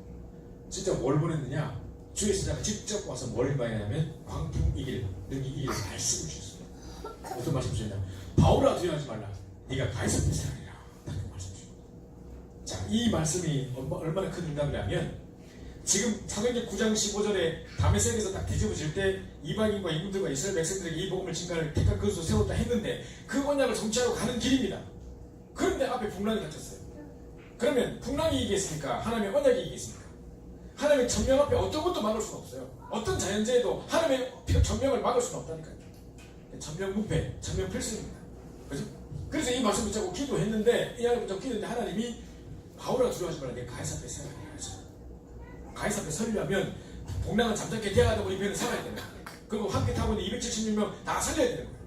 진짜 뭘 보냈느냐? 주의 신자가 직접 와서 뭘 말하냐면 광풍 이길, 능히 이길 말씀을 주셨습니다. 어떤 말씀 주셨냐? 바울아 두려워하지 말라. 네가 가이사랴의 사람이라. 라는 말씀 주십니다. 자, 이 말씀이 얼마나 큰 응답이라면 지금 사도행전 9장 15절에 다메섹에서 딱 뒤집어질 때 이방인과 이민들과 이스라엘 백성들에게 이 복음을 증가를 택한 그것으로 세웠다 했는데 그 언약을 성취하러 가는 길입니다. 그런데 앞에 풍랑이 닥쳤어요. 그러면 풍랑이 이기겠습니까? 하나님의 언약이 이기겠습니까? 하나님의 천명 앞에 어떤 것도 막을 수는 없어요. 어떤 자연재해도 하나님의 천명을 막을 수는 없다니까요. 천명무패, 천명필승입니다. 그죠? 그래서 이 말씀 붙잡고 기도했는데, 이 말씀 붙잡고 기도했는데 하나님이 바울아 두려워하지 말라. 내가 가이사 앞에 서야 돼. 가이사 앞에 서려면 복랑은 잠잠게 대하다 우리 배는 살아야 되는 거예요. 그리고 함께 타고 있는 276명 다 살려야 되는 거예요.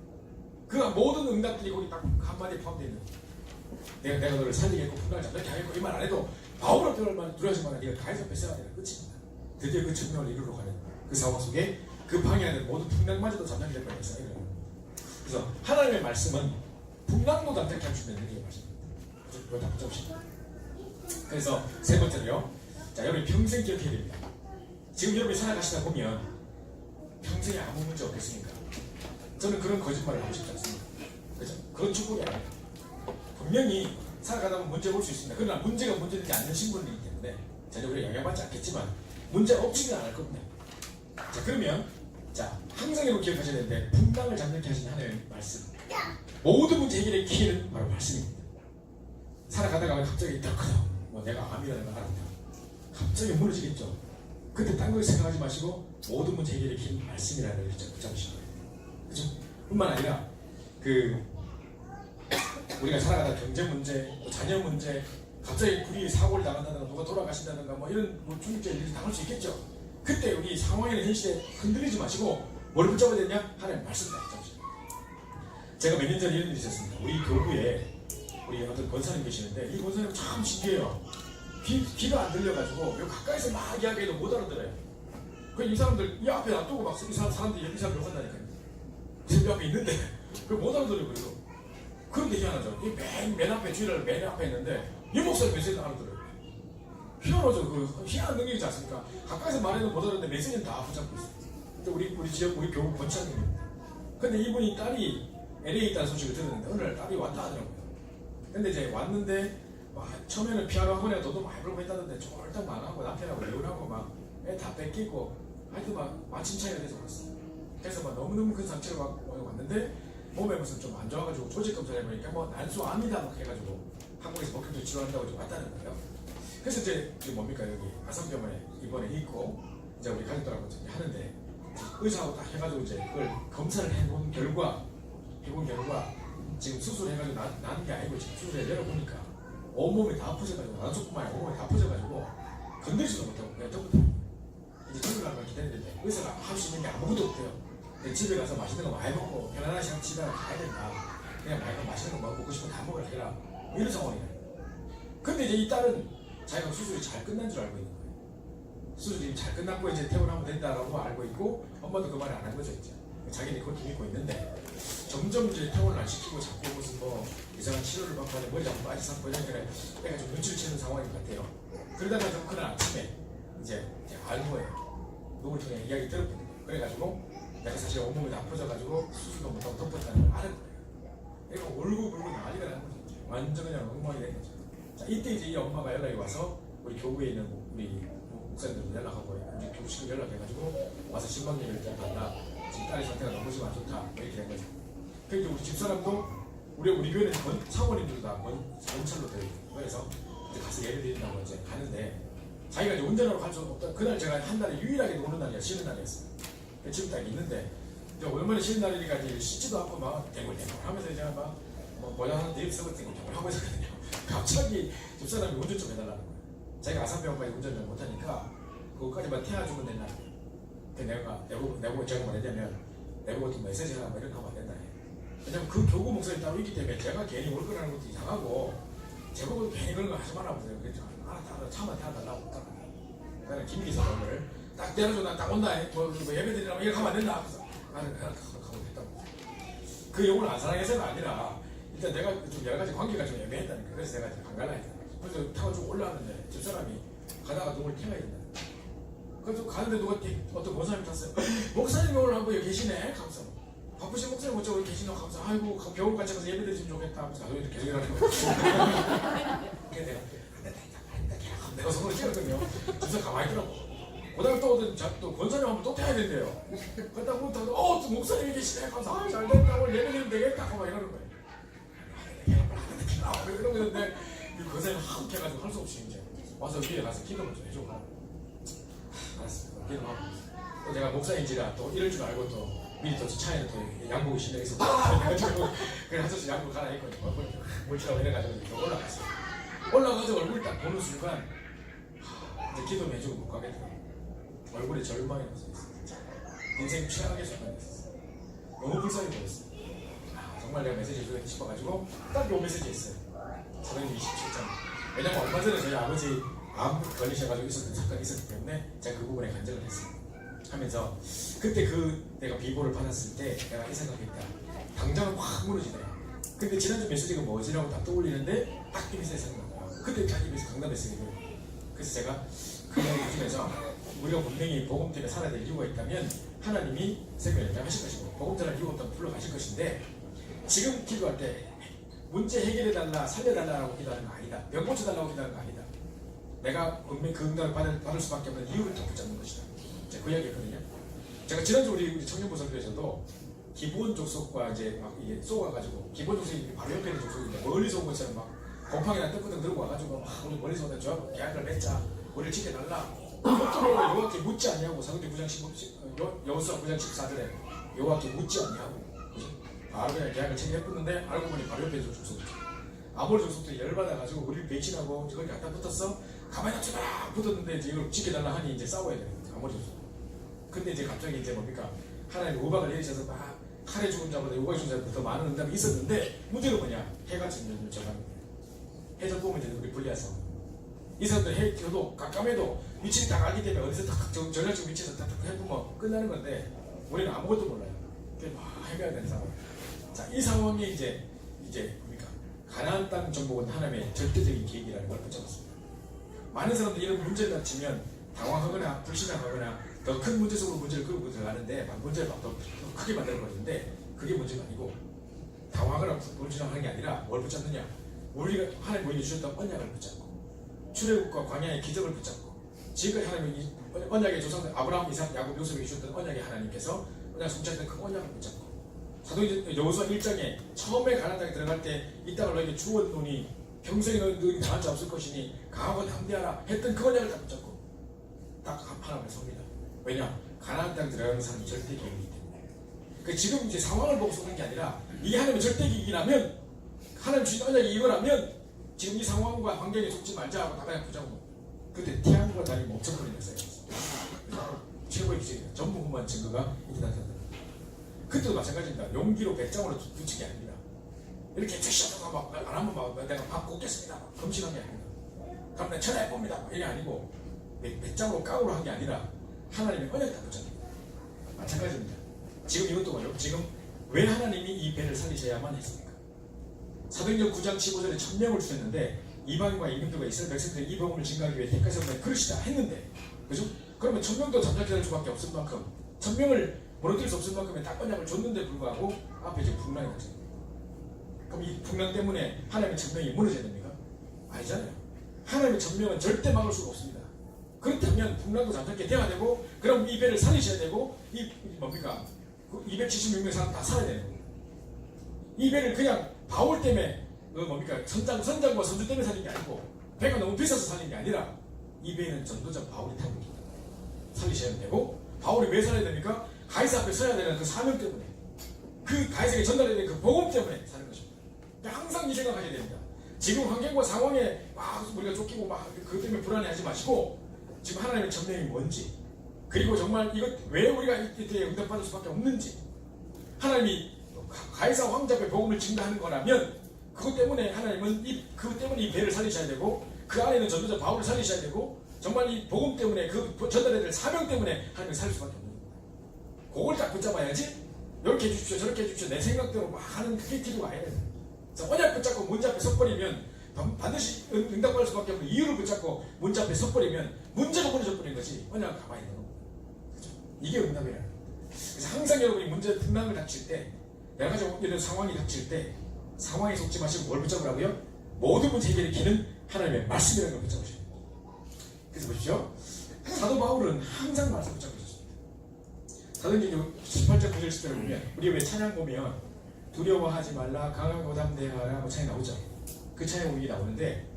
그 모든 응답들이 거기 딱 한마디에 포함되어 있는 거예요. 내가 너를 살리겠고 풍랑을 잠잠게 하겠고 이 말 안 해도 바울아 두려워하지 말라. 네가 가이사 앞에 서야 되는 끝입니다. 드디어 그 천명을 이루러 가는 그 상황 속에 그 방해하는 모든 풍랑마저도 잠잠게 될 거예요. 그래서 하나님의 말씀은 풍랑도 잠잠게 할 수 있는 능력의 말씀입니다. 그거 다 붙잡으시고. 그래서 세 번째로요. 자, 여러분이 평생 기억해야 됩니다. 지금 여러분이 살아가시다 보면 평생에 아무 문제 없겠습니까? 저는 그런 거짓말을 하고 싶지 않습니다. 그죠? 그런 축복이 아닙니다. 분명히 살아가다 보면 문제가 올 수 있습니다. 그러나 문제가 문제되지 않는 신분이기 때문에 전혀 우리가 영향받지 않겠지만 문제가 없지는 않을 겁니다. 자, 그러면 자, 항상 여러분 기억하셔야 되는데 풍랑을 잠잠케 하신 하나님의 말씀, 모든 문제 해결의 기회는 바로 말씀입니다. 살아가다가 갑자기 딱 내가 암이라는 걸 알았다. 갑자기 무너지겠죠. 그때 딴 걸 생각하지 마시고 모든 문제 해결의 긴 말씀이라는 걸 붙잡으시는 거예요. 그죠? 뿐만 아니라 우리가 살아가다 경제 문제, 자녀 문제, 갑자기 불이 사고를 당한다든가 누가 돌아가신다든가 이런 중국적인 일이 당할 수 있겠죠. 그때 우리 상황이나 현실에 흔들리지 마시고 뭘 붙잡아야 되냐? 하나님 말씀 붙잡으시는 거예요. 제가 몇 년 전에 이런 일이 있었습니다. 우리 교구에 우리 어떤 권사님 계시는데 이 권사님 참 신기해요. 귀가 안 들려가지고 가까이서 막 이야기해도 못 알아들어요. 이 사람들 이 앞에 놔두고 막 이 사람들이 이 사람 욕한다니까요. 이 앞에 있는데 그걸 못 알아들어요. 그런데 희한하죠. 맨 앞에 주일날 맨 앞에 있는데 이 목소리 메시지는 알아들어요. 희한하죠. 희한한 능력이지 않습니까? 가까이서 말해도 못 알아듣는데 메시지는 다 붙잡고 있어요. 우리 지역 우리 교구 권사님입니다. 근데 이분이 딸이 LA에 있다는 소식을 들었는데 어느 날 딸이 왔다 하더라고요. 근데 이제 왔는데 처음에는 피아노 학원에 돈도 많이 벌고 했다는데 쫄딱 망하고 남편하고 이혼하고 막 애 다 뺏기고 하여튼 마침 차이가 돼서 왔어. 그래서 너무너무 큰 상처를 받고 왔는데 몸에 무슨 좀 안 좋아가지고 조직 검사를 해보니까 난수암이다 막 해가지고 한국에서 목표도 치료한다고 좀 왔다는 거예요. 그래서 이제 뭡니까 여기 아산병원에 입원해 있고 이제 우리 가족들하고 하는데 의사하고 딱 해가지고 이제 그걸 검사를 해본 결과 지금 수술해가지고 나는 게 아니고 지금 수술해 내려보니까 온몸이 다 아프져가지고 난소뿐만 아니라 온몸이 다 아프져가지고 건들지도 못하고 그냥 떠붙어요. 이제 집에 가는 걸 기다리는데 의사가 할 수 있는 게 아무것도 없대요. 집에 가서 맛있는 거 많이 먹고 편안한 시간 집에 가야 된다. 그냥 맛있는 거 먹고 싶으면 다 먹으라 해라. 이런 상황이에요. 근데 이제 이 딸은 자기가 수술이 잘 끝난 줄 알고 있는 거예요. 수술이 잘 끝났고 이제 퇴원하면 된다라고 알고 있고 엄마도 그 말을 안 한 거죠 이제. 자기는 그렇게 믿고 있는데 점점 이제 퇴원을 안 시키고 자꾸 무슨 이상한 치료를 받고 하는 머리 자꾸 빠지 삼고 이러니까 애가 좀 눈치를 채는 상황인 것 같아요. 그러다가 좀 그날 아침에 이제 알 거예요. 누굴 통해 이야기 들었거든요. 그래가지고 내가 사실 온몸이 다 아파져가지고 수술도 못하고 덮었다는 걸 아는 거예요. 애가 울고 난리가 나는 거죠. 완전 그냥 엉망이 된 거죠. 자, 이때 이제 이 엄마가 연락이 와서 우리 교구에 있는 우리 목사님들도 연락하고 우리 교수님 연락해가지고 와서 신방얘기를 달라. 지금 딸의 상태가 너무 좀 안 좋다. 이렇게 된 거죠. 그래서 우리 집사람도 우리 교회는 사모님들도 다 원철로 되어 있고 그래서 이제 가서 예배 드린다고 이제 가는데 자기가 이제 운전하러 갈 수 없다. 그날 제가 한 달에 유일하게 노는 날이야. 쉬는 날이었어요. 지금 딱 있는데 이제 얼마나 쉬는 날이니까 이제 씻지도 않고 막 댕글댕글 하면서 이제 막 모자 하나 내입 쓰고 댕글댕글 하고 있었거든요. 갑자기 집사람이 운전 좀 해달라는 거예요. 자기가 아산병원까지 운전을 못하니까 그거까지만 태워주면 된다. 내보고 제가 말하자면 내보고 좀 메시지 하나 이렇게 하면 안 된다. 왜냐면 그 교구 목소리 따로 있기 때문에 제가 괜히 올 거라는 것도 이상하고 제보고 괜히 그런 거 하지 말라고 그랬죠. 알았다 차만 태워달라고 나는 김기서 오늘 딱 내려줘 난 딱 온다. 예배 드리라면 이렇게 하면 안 된다. 그래서 나는 가고 했다고. 그 욕을 안 사랑해서가 아니라 일단 내가 좀 여러 가지 관계가 좀 애매했다니까. 그래서 내가 안 갈라 했다. 그래서 타가지고 올라왔는데 집사람이 가다가 누굴 태워야 된다. 그래서 가는데 누가 어떤 목사님이 탔어요. 목사님이 오늘 한번 여기 계시네. 감사. 바쁘신 목사님 어쩌고 여기 계시나 감사. 아이고 병원 같이 가서 예배 드리면 좋겠다. 하면서 나도 계속 일하는 거야. 그래서 내가 손을 찌거든요. 집사 가만히 있더라고. 그 다음에 또 권사님 한번 또 태워야 된대요. 그러다 보면 또 목사님이 계시네. 감사. 잘 됐다. 오늘 예배 드리면 되겠다. 하고 막 이러는 거예요. 이러고 있는데 이 권사님 하고 해가지고 할 수 없이 이제 와서 위에 가서 기도를 좀 해주고 가는 거예요. 받았습니다. 기도하고 또 제가 목사인지라 또 이럴 줄 알고 또 미리 또 차에는 또 양복이 신청해서 그래가지고 그래 하셔서 양복 갈아입고 물치라고 이래가지고 또 올라갔어요. 올라가서 얼굴 딱 보는 순간 이제 기도 해주고 못 가겠더라고요. 얼굴에 절망이 나서 인생 최악의 순간이었어요. 너무 불쌍해 보였어요. 정말 내가 메시지를 주고 싶어가지고 딱 요 메시지 했어요. 사도행전 27장. 왜냐면 얼마 전에 저희 아버지 암 걸리셔가지고 있었던 사건이 있었기 때문에 제가 그 부분에 간증을 했어요. 하면서 그때 내가 비보를 받았을 때 내가 이 생각했다. 당장은 확 무너지더라. 근데 지난주 메시지가 뭐지라고 딱 떠올리는데 딱 이 메시지 생각나더라. 그때 딱 이 메시지 강단 메시지를. 그래서 제가 그 이야기 중에서 우리가 분명히 복음 때문에 살아야 될 이유가 있다면 하나님이 생명을 연장하실 것이고 복음 전할 이유가 없다면 불러가실 것인데 지금 기도할 때 문제 해결해달라 살려달라고 기도하는 거 아니다. 병 고쳐달라고 기도하는 거 아니다. 내가 분명히 그 응답을 받을 수밖에 없는 이유를 더 붙잡는 것이다. 그 이야기였거든요. 제가 지난주 우리 청년부 선교에서도 기본 족속과 이제 막 이게 쏘아가지고 기본 족속이 바로 옆에 있는 족속인데 멀리서 온 것처럼 막 곰팡이나 뜨끈뜨끈 들고 와가지고 막 우리 멀리서 오다 저 계약을 맺자 우리를 지켜달라 그것도 여호와께 묻지 않냐고 사도행전 9장 9장 14절에 여호와께 묻지 않냐고 바로 그냥 계약을 체결했는데 알고 보니 바로 옆에 있는 족속이죠. 아모리 족속도 열받아가지고 우리를 배신하고 거기 갖다 붙었어 가만히 놔두라 붙었는데 이제 이걸 지켜달라 하니 이제 싸워야 돼요. 아모리 족속. 근데 이제 갑자기 이제 뭡니까 하나님 우박을 내리셔서 막 칼에 죽은 자보다 우박에 죽은 자보다 더 많은 응답이 있었는데 문제가 뭐냐 해가 지는 저간 해적 보면 이제 우리 불리해서 이 사람들 해도 깜깜해도 위치를 딱 알기 때문에 어디서 딱 전략적 위치에서 딱 해보면 끝나는 건데 우리는 아무것도 몰라요. 그래서 막 해가야 되는 상황. 자, 이 상황이 이제 뭡니까 가나안 땅 정복은 하나님의 절대적인 계획이라는 걸 붙잡았습니다. 많은 사람들이 이런 문제를 닥치면 당황하거나 불신하거나 더 큰 문제 속으로 문제를 끌고 들어가는데 문제를 더 크게 만들어버리는데 그게 문제가 아니고 당황하거나 불신하는 게 아니라 뭘 붙잡느냐 우리가 하나님 우리에게 주셨던 언약을 붙잡고 출애굽과 광야의 기적을 붙잡고 지금까지 하나님이 언약의 조상들 아브라함, 이삭, 야곱, 요셉에게 주셨던 언약의 하나님께서 언약 성취했던 그 언약을 붙잡고 사도행전 여호수아 1장에 처음에 가나안 땅에 들어갈 때 이 땅을 너에게 주었노니 평생에 너희 당한 자 없을 것이니 강하고 담대하라 했던 그 언약을 딱 붙잡고 딱 하나님을 섭니다. 왜냐? 가나안 땅 들어가는 사람이 절대 계획이기 때문에. 그 지금 이제 상황을 보고 쏘는 게 아니라 이게 하나님의 절대 계획이라면 하나님 주신 언약이 이거라면 지금 이 상황과 환경에 속지 말자 하고 나가야 보자고. 그때 태양과 달이 멈춰버리면서 최고의 기적이다. 전부 후무한 증거가 이렇게 나타난다. 그때도 마찬가지입니다. 용기로 배짱으로 붙인 게 아닙니다. 이렇게 주시다가 막 안 하면 막 내가 밥 꽂겠습니다. 검신한 게 아닙니다. 그럼 내가 전화해봅니다. 이게 아니고 배짱으로 깡으로 한 게 아니라 하나님의 언약을 다 붙잡습니다. 마찬가지입니다. 지금 이것도 말이요. 지금 왜 하나님이 이 배를 살리셔야만 했습니까? 사도행전 9장 15절에 1000명을 주셨는데 이방인과 이민들과 이스라엘 백성들이 이 복음을 증가하기 위해 택하신 분의 그릇이다 했는데 그죠? 그러면 1000명도 잠잠히 할 수밖에 없을 만큼 1000명을 무너뜨릴 수 없을 만큼의 딱 언약을 줬는데 불구하고 앞에 지금 풍랑이 나죠. 그럼 이 풍랑 때문에 하나님의 1000명이 무너져야 됩니까? 아니잖아요. 하나님의 1000명은 절대 막을 수가 없습니다. 그렇다면 풍랑도 잠잠게 돼야 되고 그럼 이 배를 살리셔야 되고 이 뭡니까? 그 276명의 사람 다 살아야 되는 겁니다. 이 배를 그냥 바울 때문에 뭡니까? 선장과 선주 때문에 살린 게 아니고 배가 너무 비싸서 살린 게 아니라 이 배는 전도자 바울이 타고 있습니다. 살리셔야 되고 바울이 왜 살아야 됩니까? 가이사 앞에 서야 되는 그 사명 때문에 그 가이사에게 전달해야 되는 그 복음 때문에 사는 것입니다. 항상 이 생각하셔야 됩니다. 지금 환경과 상황에 막 우리가 쫓기고 막 그것 때문에 불안해하지 마시고 지금 하나님의 전명이 뭔지 그리고 정말 이것 왜 우리가 이때에 응답받을 수밖에 없는지 하나님이 가이사 황제 앞에 복음을 증거하는 거라면 그것 때문에 하나님은 그것 때문에 이 배를 살리셔야 되고 그 안에 있는 전도자 바울을 살리셔야 되고 정말 이 복음 때문에 그 전달해야 될 사명 때문에 하나님이 살릴 수밖에 없는 겁니다. 그걸 딱 붙잡아야지 이렇게 해주십시오 저렇게 해주십시오 내 생각대로 막 하는 그게 기도가 아니에요. 언약 붙잡고 문제 앞에 섰버리면 반드시 응답받을 수밖에 없는 이유를 붙잡고 문제 앞에 섰버리면 문제가 벌어져버린 것이 언약을 가만히 있는 겁니다. 그렇죠? 이게 응답이라는 겁니다. 그래서 항상 여러분이 문제 풍랑을 닥칠 때 여러 가지 이런 상황이 닥칠 때 상황에 속지 마시고 뭘 붙잡으라고요? 모든 문제 해결의 길은 하나님의 말씀이라는 걸 붙잡으셔야 됩니다. 그래서 보십시오. 사도 바울은 항상 말씀 붙잡고 있었습니다. 사도행전 18장 9절 10절을 보면 우리 왜 찬양 보면 두려워하지 말라 강하고 담대하라 뭐 찬양 나오죠. 그 찬양 우리 나오는데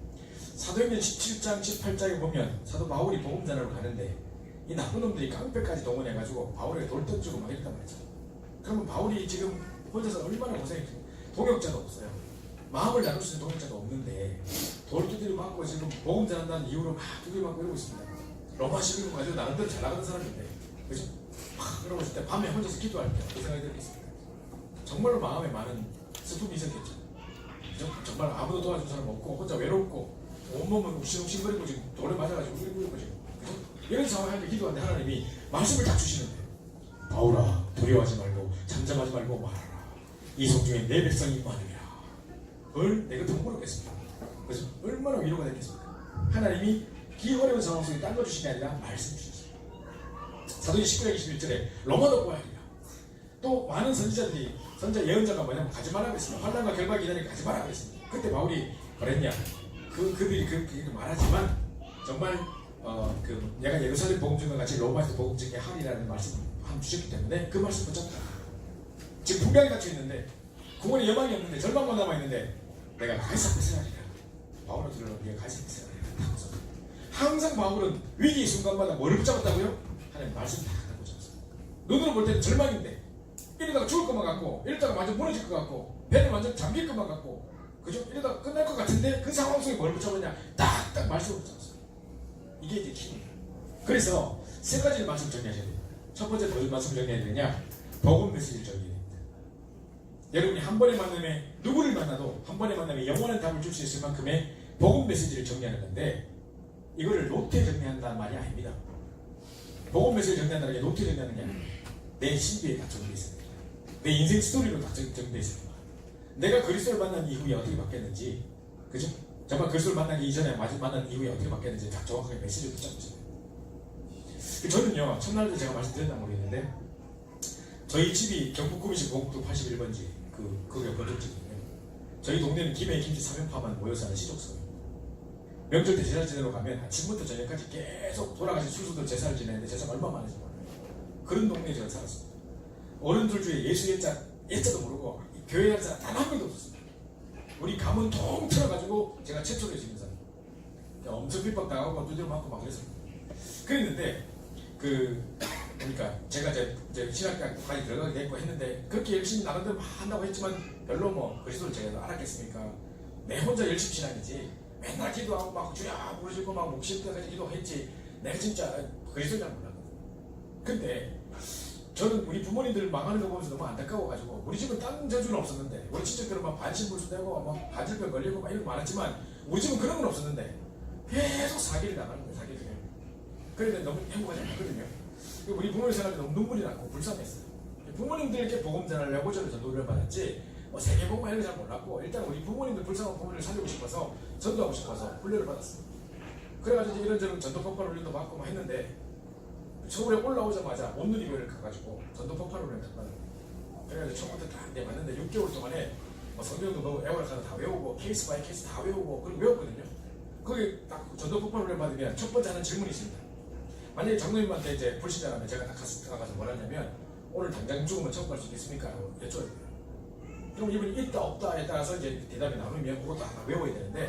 사도행전 17장 18장에 보면 사도 바울이 복음 전하러 가는데 이 나쁜 놈들이 깡패까지 동원해가지고 바울에게 돌 던지고 막 이랬단 말이죠. 그러면 바울이 지금 혼자서 얼마나 고생했어요. 동역자도 없어요. 마음을 나눌 수 있는 동역자도 없는데 돌 두드려 맞고 지금 복음 전한다는 이유로 막 두드려 맞고 이러고 있습니다. 로마 시민을 가지고 나름대로 잘 나가는 사람인데, 그죠? 막 그러고 있을 때 밤에 혼자서 기도할 때 그 생각이 들었습니다. 정말로 마음에 많은 슬픔이 있었겠죠. 그죠? 정말 아무도 도와준 사람 없고 혼자 외롭고 온몸은 욱신욱신거리고 지금 돌에 맞아가지고 울고 있고 지금, 그죠? 이런 상황에 할 때 기도하는데 하나님이 말씀을 딱 주시는데, 바울아 두려워하지 말고 잠잠하지 말고 말하라. 이 성중에 내 백성이 많으리라. 을 내가 통보했습니다. 그래서 얼마나 위로가 됐겠습니까? 하나님이 이 어려운 상황 속에 딴 거 주신 게 아니라 말씀 주셨어요. 사도행 19장 21절에 로마도 보아하리라. 또 많은 선지자들이 선지자 예언자가 뭐냐면 가지 말라 그랬습니다. 환난과 결박이 기다리니까 가지 말라 그랬습니다. 그때 바울이 그랬냐? 그들이 그렇게 말하지만 정말 내가 예루살렘 복음 중과 같이 로마에서 복음 전개 하리라는 말씀을 한 주셨기 때문에 그 말씀 붙잡다. 지금 분명히 닫혀 있는데 구원의 여망이 없는데 절망만 남아 있는데 내가 가이사 앞에서 하리라. 바울을 들으면 네가 가이사 앞에서 하리라. 항상 바울은 위기 순간마다 뭐를 붙잡았다고요? 하나님 말씀 다 갖다 붙잡았어요. 눈으로 볼 때는 절망인데 이러다가 죽을 것만 같고 이러다가 완전 무너질 것 같고 배는 완전 잠길 것만 같고, 그죠? 이러다가 끝날 것 같은데 그 상황 속에 뭘 붙잡았냐? 딱딱 말씀을 붙잡았어요. 이게 이제 킥입니다. 그래서 세 가지를 말씀 정리하셔야 돼요. 첫 번째 무슨 말씀 정리해야 되냐? 복음 메시지를 정리해야 됩니다. 여러분이 한 번의 만남에 누구를 만나도 한 번의 만남에 영원한 답을 줄 수 있을 만큼의 복음 메시지를 정리하는 건데, 이거를 노트에 정리한다는 말이 아닙니다. 복음 메시지를 정리한다는 게 노트에 정리하는 게 아니에요. 내 신비에 다 정리되어 있습니다. 내 인생 스토리로 다 정리되어 있습니다. 내가 그리스도를 만난 이후에 어떻게 바뀌었는지, 그죠? 정말 그리스도를 만나기 이전에 만난 이후에 어떻게 바뀌었는지 다 정확하게 메시지를 붙잡으셔야 돼요. 저는요, 첫날도 제가 말씀드렸나 모르겠는데, 저희 집이 경북구미시 공국도 81번지 거기가 건축지거든요. 저희 동네는 김해 김치 3연파만 모여 사는 시족성이에요. 명절 때 제사 지내러 가면 아침부터 저녁까지 계속 돌아가신 순수들 제사를 지내는데 제사가 얼마나 많은지 몰라요. 그런 동네에 제가 살았습니다. 어른들 중에 예수 예자도 모르고 교회 할 사람 단 한 명도 없었습니다. 우리 가문 통틀어가지고 제가 최초로 지은 사람. 엄청 핍박당하고 두드려 맞고 막 그랬습니다. 그랬는데 그러니까 제가 이제 신학교까지 들어가게 됐고 했는데 그렇게 열심히 나름대로 막 한다고 했지만 별로 뭐 그리스도를 제가 알았겠습니까? 내 혼자 열심히 신앙이지. 맨날 기도하고 막 주야 부르시고 막 목실 때까지 기도했지. 내가 진짜 그리스도인 줄 몰랐거든. 근데 저는 우리 부모님들 망하는 거 보면서 너무 안타까워가지고, 우리 집은 딴 저주는 없었는데 우리 친척들은 막 반신불수되고 막 관절병 걸리고 막 이런 거 많았지만 우리 집은 그런 건 없었는데 계속 사기를 당하는 거예요. 사기를. 그런데 너무 행복하지 않거든요. 우리 부모님 생활에 너무 눈물이 났고 불쌍했어요. 부모님들께 복음 전하려고 저는 전도를 받았지 세계복음 이런 거 잘 몰랐고, 일단 우리 부모님들 불쌍한 부모님을 살리고 싶어서 전도하고 싶어서 훈련을 받았어요. 그래가지고 이런저런 전도 폭발 훈련도 받고 막 했는데 서울에 올라오자마자 온누리교회를 가가지고 전도 폭발 훈련을 받았어요. 그래가지고 처음부터 딱 내봤는데 6개월 동안에 성경도 너무 애월하다 다 외우고 케이스 바이 케이스 다 외우고 그걸 외웠거든요. 거기 딱 전도 폭발 훈련 받으면 첫 번째 하는 질문이 있습니다. 만약에 장로님한테 이제 불신자라면 제가 딱 가서 뭐라 하냐면 오늘 당장 죽으면 천국 갈 수 있겠습니까? 라고 여쭤야 돼요. 그럼 이분이 있다 없다에 따라서 이제 대답이 나오면 그것도 하나 외워야 되는데,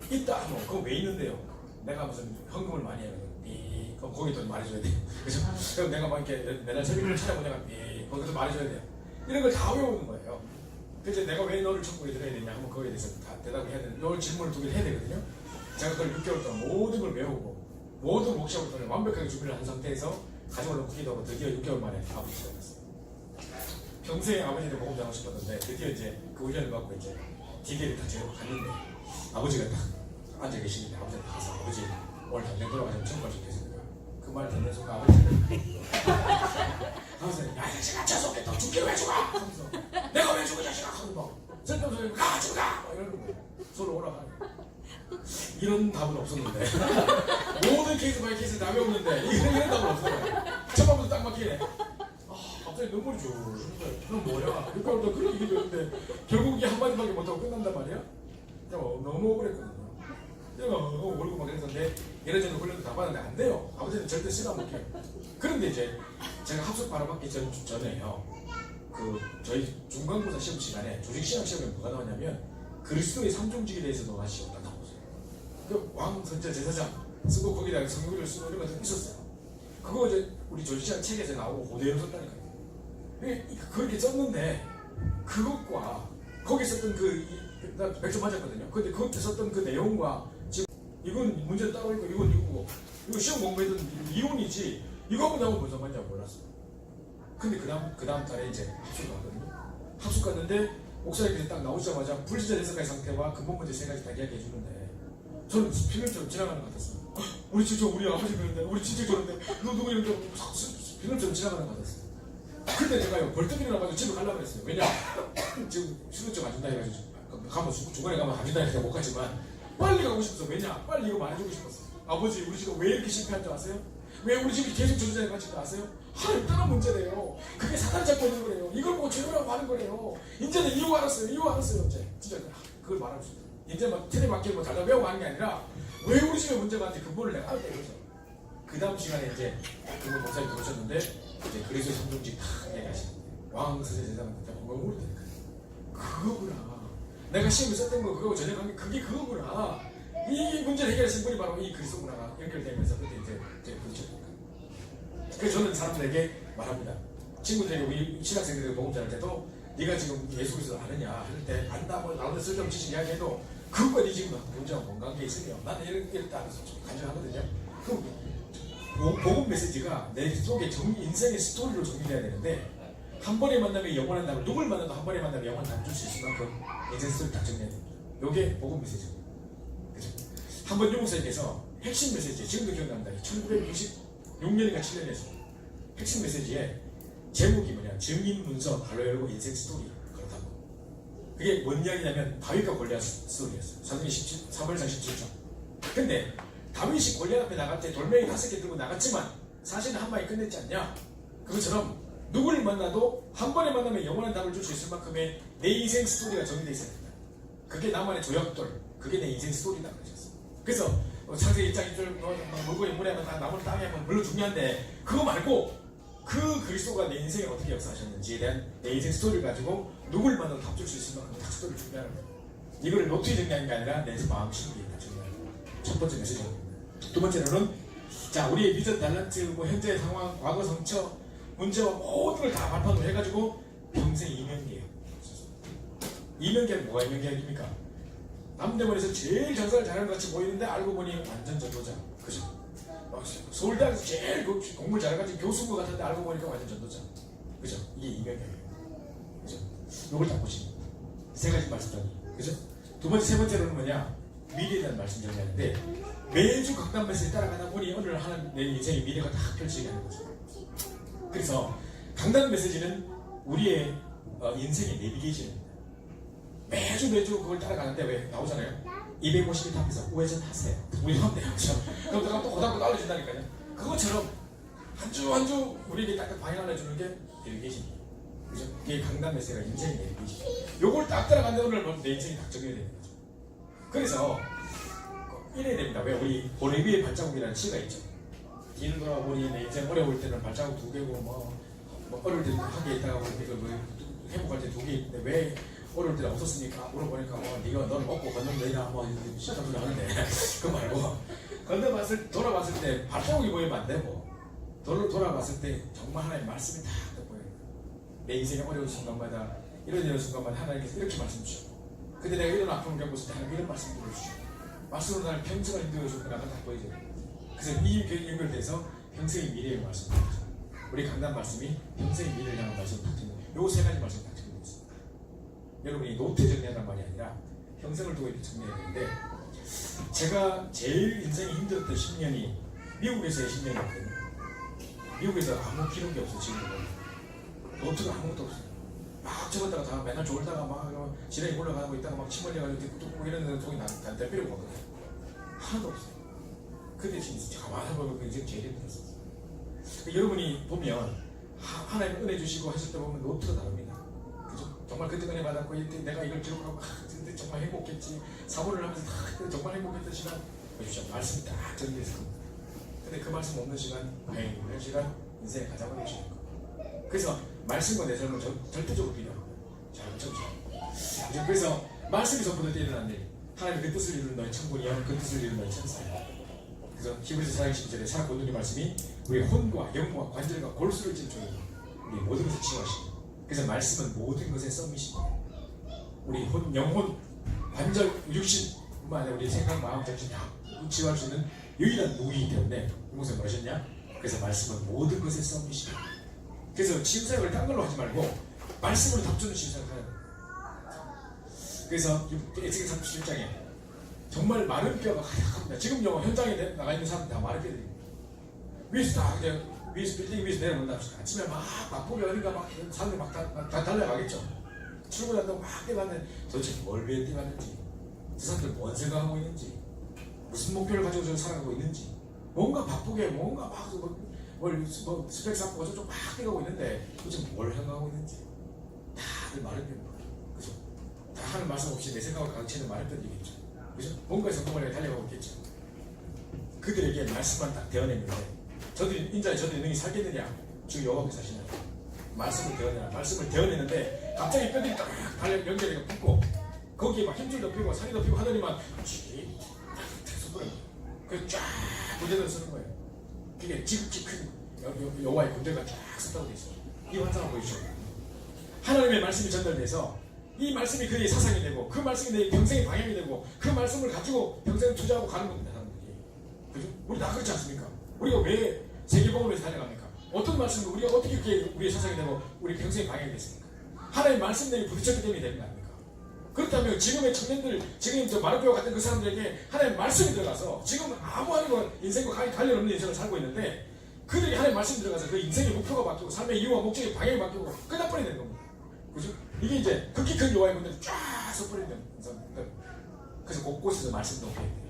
있다 하면 그거 왜 있는데요? 내가 무슨 헌금을 많이 해요. 그럼 거기 또 말해줘야 돼요. 그죠? 그럼 내가 막 이렇게 매달 세비를 찾아보내가 거기서 말해줘야 돼요. 이런 걸 다 외우는 거예요. 그래서 내가 왜 너를 천국에 들어야 되냐 하면 거기에 대해서 다 대답을 해야 되는, 요 질문을 두 개를 해야 되거든요. 제가 그걸 6개월 동안 모든 걸 외우고 모든 목적을 완벽하게 준비를 한 상태에서 가족을 놓고 기도하고 드디어 6개월 만에 아버지가 됐어요. 평생 아버지를 복음 전하고 싶었는데 드디어 이제 그 훈련을 받고 이제 디데이를 다 제대로 갔는데 아버지가 딱 앉아 계시는데 아버지한테 가서 아버지 오늘 당장 돌아가시면 천국 갈 수 있겠습니까? 그 말 듣는 순간 아버지는 하면서 야 이 자식아 저속에 너 죽기로 왜 죽어? 하면서 내가 왜 죽어 자식아? 하고 막 쓸데없이 가 죽어! 막 이러는 거예요. 서로 오라가는 거예요. 이런 답은 없었는데 모든 케이스 바이 케이스 다 외웠는데 이런 답은 없어요. 첫 번부터 딱 막히네. 갑자기 눈물이 쭉 흐르는데 그럼 뭐야? 6개월도 그런 얘기도 했는데 결국 이게 한마디밖에 못하고 끝난단 말이야? 너무 억울했거든요. 내가 울고 막 그랬는데 이래저래 훈련도 다 받았는데 안 돼요. 아버지는 절대 시간 못 해요. 그런데 이제 제가 합숙 바로 받기 전에요. 저희 중간고사 시험 시간에 조직신학 시험에 뭐가 나왔냐면 그리스도의 삼종직에 대해서도 하시고 딱 나왔어요. 그 왕, 선자, 제사장 쓰고 거기다가 성경을 쓰고 이런 것도 있었어요. 그거 이제 우리 조지시아 책에서 나오고 그대로 썼다니까요. 그렇게 썼는데 그것과 거기 썼던 나 100점 맞았거든요. 근데 그때 썼던 그 내용과 지금 이건 문제 따로 있고 이건 이거고 이거 시험 공부했던 이론이지 이거하고 나하고 무슨 상관인지 몰랐어요. 근데 그 다음 달에 이제 합숙을 하거든요. 합숙 갔는데 목사님께서 딱 나오자마자 불신자 해석의 상태와 근본 문제 세 가지 다 이야기해 주는데 저는 필름처럼 지나가는 것 같았어요. 우리 진짜 우리 아버지 그런데 우리 진짜 저런데 누구 이런데 필름처럼 지나가는 것 같았어요. 근데 제가요 벌떡 일어나가지고 집에 가려고 그랬어요. 왜냐 지금 수료증 안 준다 해가지고 가면 중간에 가면 안 준다 해서 못 갔지만 빨리 가고 싶어서 왜냐 빨리 이거 말해주고 싶었어. 아버지 우리 집은 왜 이렇게 실패한 줄 아세요? 왜 우리 집이 계속 전쟁에 갇힌 줄 아세요? 하나님 떠난 문제래요. 그게 사탄 잡고 있는 거래요. 이걸 보고 죄라고 하는 거래요. 이제는 이유 알았어요. 이제 진짜 그걸 말하고 싶어요. 이제 막 틀에 맞게 뭐 달라 배우고 하는 게 아니라 왜 우리 집에 문제가 왔는지 근본을 내가 알았다 이거죠. 그 다음 시간에 이제 그분 목사님 들어오셨는데 이제 그리스도의 성경직 다 얘기하시는데 왕서세 제사장한테 엉엉 울다니까 그거구나. 내가 시험에 썼던 거 그거하고 전혀 관계 그게 그거구나. 이 문제를 해결하신 분이 바로 이 그리스도구나 연결되면서 그때 이제 부딪혔으니까. 그래서 저는 사람들에게 말합니다. 친구들에게 우리 신학생들에게 복음 전할 때도 네가 지금 예수 그리스도 아느냐 할 때 안다 뭐 나오는 쓸데없는 지식 이야기해도 그것과 네 지금 문제와 뭔 관계 있으며 나는 이럴 때 안에서 좀 간절하거든요. 그럼 복음 메시지가 내 속에 인생의 스토리로 정리돼야 되는데 한 번의 만남에 영원한 답을 누굴 만나도 한 번의 만남에 영원한 답을 줄 수 있을 만큼 인생 스토리 다 정리해야 됩니다. 요게 복음 메시지입니다. 그죠? 한번 유목사님께서 핵심 메시지 지금도 기억납니다. 1996년인가 7년에 했습니다. 핵심 메시지에 제목이 뭐냐 증인 문서 가로 열고 인생 스토리 그렇다고. 그게 뭔 이야기냐면 다윗과 골리앗 스토리였어요. 사도행전 3월장 17장. 근데 다윗이 골리앗 앞에 나갈 때 돌멩이 5개 들고 나갔지만 사실은 한 방에 끝냈지 않냐. 그것처럼 누구를 만나도 한 번에 만나면 영원한 답을 줄 수 있을 만큼의 내 인생 스토리가 정리되어 있어야 된다. 그게 나만의 조약돌, 그게 내 인생 스토리다 그러셨어요. 그래서 창세기 1장 1절 물고 인물에 하면 다 나무를 땅에 하면 물론 중요한데 그거 말고 그 그리스도가 내 인생에 어떻게 역사하셨는지에 대한 내 인생 스토리를 가지고 누구를 만나도 답 줄 수 있을 만큼 그 스토리를 준비하는 거예요. 이거를 노트에 정리하는 게 아니라 내 마음 심기에 다 정리하는 거예요. 첫 번째 메시지입니다. 두 번째로는 자 우리의 비전 달란트 뭐 현재 상황 과거 성처 문제와 모든 걸 다 발판으로 해가지고 평생 이면계획. 이면계획 뭐가 이면계획입니까? 남대문에서 제일 장사를 잘하는 것 같이 보이는데 알고 보니 완전 전도자. 그죠? 서울대학에서 제일 공부를 잘해가지고 교수인 것 같은데 알고 보니까 완전 전도자. 그죠? 이게 이면계획이에요. 그죠? 요걸 딱 보시면 세 가지 말씀 정리. 그죠? 두 번째, 세 번째로는 뭐냐? 미래에 대한 말씀 정리하는데 매주 강단 메시지 따라가다 보니 어느 날 하는 내 인생의 미래가 다 펼치게 하는 거죠. 그래서 강단 메시지는 우리의 인생의 내비게이션입니다. 매주 그걸 따라가는데 왜 나오잖아요. 250m 앞에서 우회전 하세요. 우리 하면 돼요. 그럼 내가 또 고등학교 알려준다니까요. 그것처럼 한 주 우리에게 딱 방향 알려주는 게 내비게이션이에요. 그죠? 이게 강단 메시지가 인생의 내비게이션. 요걸 딱 따라가는데 오늘 내 인생이 딱 정해야 되는 거죠. 그래서 이래야 됩니다. 왜 우리 보레비의 발자국이라는 시가 있죠. 뒤를 돌아보니 내 인생 어려울 때는 발자국 2개고 뭐 어려울 때는 1개 있다가 회복할 때 2개 있는데 왜 어려울 때는 없었으니까 물어보니까 네가 너를 먹고 건너면 뭐 시작한 소리 하는데 그거 말고 돌아봤을 때 발자국이 보이면 안 되고 돌아봤을 때 정말 하나님의 말씀이 다 보여요. 내 인생의 어려운 순간마다 이런 순간마다 하나님께서 이렇게 말씀 주시고 근데 내가 이런 아픔을 겪었을 때 하나님 이런 말씀 들려주시고 말씀으로 나를 평생을 인도해주고 나가 다 보이죠. 그래서 이 연결돼서 평생의 미래의 말씀 우리 강단 말씀이 평생의 미래를 향한 말씀을 딱 듣는 요 세 가지 말씀 딱 듣고 있습니다. 여러분이 노트에 정리하는 말이 아니라 평생을 두고 이렇게 정리해야 되는데 제가 제일 인생이 힘들었던 10년이 미국에서의 10년이었거든요. 미국에서 아무 기록이 없어요. 지금은 노트가 아무것도 없어요. 막 적었다가 다 맨날 졸다가 막 지렁이 올라가고 있다가 막 침 흘려가지고 뚝뚝 이런 데는 돈이 난될 필요가 없거든요. 하나도 없어요. 그 대신 가만히 보면 인생 제일 힘들었어요. 여러분이 보면 하나님 은혜 주시고 하실 때 보면 노트가 다릅니다. 그죠? 정말 그때 은혜 받았고 이때 내가 이걸 기록하고 그때 정말 행복했지 사고를 하면서 정말 행복했던 시간 보십시오. 말씀이 딱 정리돼서 근데 그 말씀 없는 시간 다행히 시간 인생에 가장 어려운 시간. 그래서 말씀과 내 삶은 절대적으로 필요합니다. 잘 붙여주세요. 그래서 말씀이 선포될 때 일어난 일 하나님의 그 뜻을 이루는 너의 천군이여 그 뜻을 이루는 너의 천사야. 그래서 히브리서 4장 12절에 사랑 본능의 말씀이 우리 혼과 영과 관절과 골수를 찔러줘요. 우리 모든 것을 치유하시고. 그래서 말씀은 모든 것의 썸이십니다. 우리 혼, 영혼, 관절, 육신뿐만 아니라 우리 생각, 마음, 정신 다 치유할 수 있는 유일한 무기이기 때문에 무슨 뭐라셨냐? 그래서 말씀은 모든 것의 썸이십니다. 그래서 치유사역을 딴 걸로 하지 말고 말씀으로 답주는 치유사역을 하야 돼요. 그래서 에스겔 37장에 정말 마른 뼈가 가득합니다. 지금 현장에 나가 있는 사람들 다 마른 뼈들입니다. 위에서 다 그냥 위에서 빌딩 위에서 내려온다 합시다. 아침에 막 바쁘게 어딘가 막 사람들이 막 다 달려가겠죠. 출근한다고 막 뛰어가는데 도대체 뭘 위해 뛰어가는지, 그 사람들 뭔 생각하고 있는지, 무슨 목표를 가지고 저를 살아가고 있는지, 뭔가 바쁘게 뭔가 막 스펙 쌓고 저쪽 막 뛰어가고 있는데 도대체 뭘 생각하고 있는지 다들 마른 뼈입니다. 그죠? 다 하는 말씀 없이 내 생각을 가르치는 마른 뼈들이겠죠. 그죠? 뭔가 성공을 위해 달려가고 있겠죠. 그들에게 말씀만 딱 대어냈는데 저들이 능히 살겠느냐? 주 여호와께서 하시나요? 말씀을 대어내라. 말씀을 대어내는데 갑자기 뼈들이 딱 달려 연결해서 붙고 거기에 막 힘줄도 피고 살이도 피고 하더니만 솟구름 그래서 쫙 군대를 쓰는 거예요. 그게 지극히 큰 여호와의 군대가 쫙 섰다고 돼 있어요. 이 환상을 보이죠. 하나님의 말씀이 전달돼서 이 말씀이 그의 사상이 되고 그 말씀이 내 평생의 방향이 되고 그 말씀을 가지고 평생을 투자하고 가는 겁니다. 사람들이. 그죠? 우리 다 그렇지 않습니까? 우리가 왜 세계복음을 위해서 달려갑니까? 어떤 말씀을 우리가 어떻게 그게 우리의 사상이 되고 우리 평생의 방향이 됐습니까? 하나님의 말씀들이 부딪혔기 때문에 되는 거 아닙니까? 그렇다면 지금의 청년들, 지금 저 마르페오 같은 그 사람들에게 하나님의 말씀이 들어가서 지금 아무하는 인생과 관련 없는 인생을 살고 있는데 그들이 하나님의 말씀이 들어가서 그 인생의 목표가 바뀌고 삶의 이유와 목적의 방향이 바뀌고 끝나버리게 되는 겁니다. 그죠? 이게 이제 극히 큰 여호와의 군대를 쫙 서버리는 겁니다. 그래서 곳곳에서 말씀 공부해야 돼요.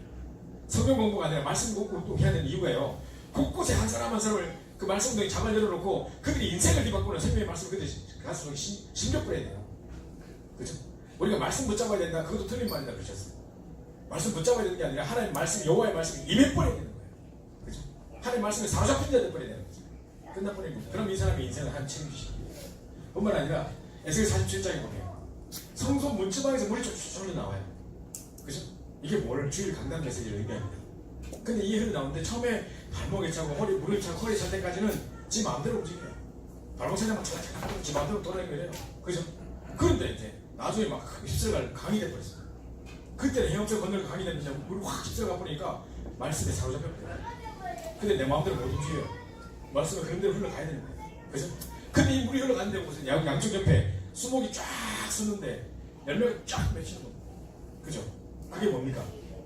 성경 공부가 아니라 말씀 공부해야 되는 이유가요. 곳곳에 한 사람 한 사람을 그 말씀동에 자만 열어놓고 그들이 인생을 뒤바꾸는 생명의 말씀을 그들이 가슴속에 심겨버려야 돼요. 그죠? 우리가 말씀 붙잡아야 된다. 그것도 틀린 말이다 그러셨어요. 말씀 붙잡아야 되는 게 아니라 하나님 말씀, 여호와의 말씀이 임해버려야 되는 거예요. 그죠? 하나님 말씀에 사로잡힌 자 돼버려야 되는 거죠. 끝나버리는 거죠. 그럼 이 사람의 인생을 한 책임지시는 거예요. 뿐만 아니라 에스겔 47장에 보면 성소 문지방에서 물이 쭉 나와요. 그죠? 이게 뭘 주일 강단 메시지를 의미합니다. 근데 이 흐름이 나오는데 처음에 발목에 차고 무릎 차고 허리 찰 때까지는 지 마음대로 움직여요. 발목 차자마자 지 마음대로 돌아다니고 이래요. 그죠? 그런데 이제 나중에 막 휩쓸갈 강이 돼버렸어요. 그때는 헤엄쳐 건널 강이 됐는데 물이 확 휩쓸가 보니까 말씀에 사로잡혔거든요. 근데 내 마음대로 못 움직여요. 말씀은 그런 대로 흘러가야 되는 거예요. 그죠? 근데 이 물이 흘러가는데 무슨 양쪽 옆에 수목이 쫙 쓰는데 열매가 쫙 맺히는 겁니다. 그죠? 그게 뭡니까?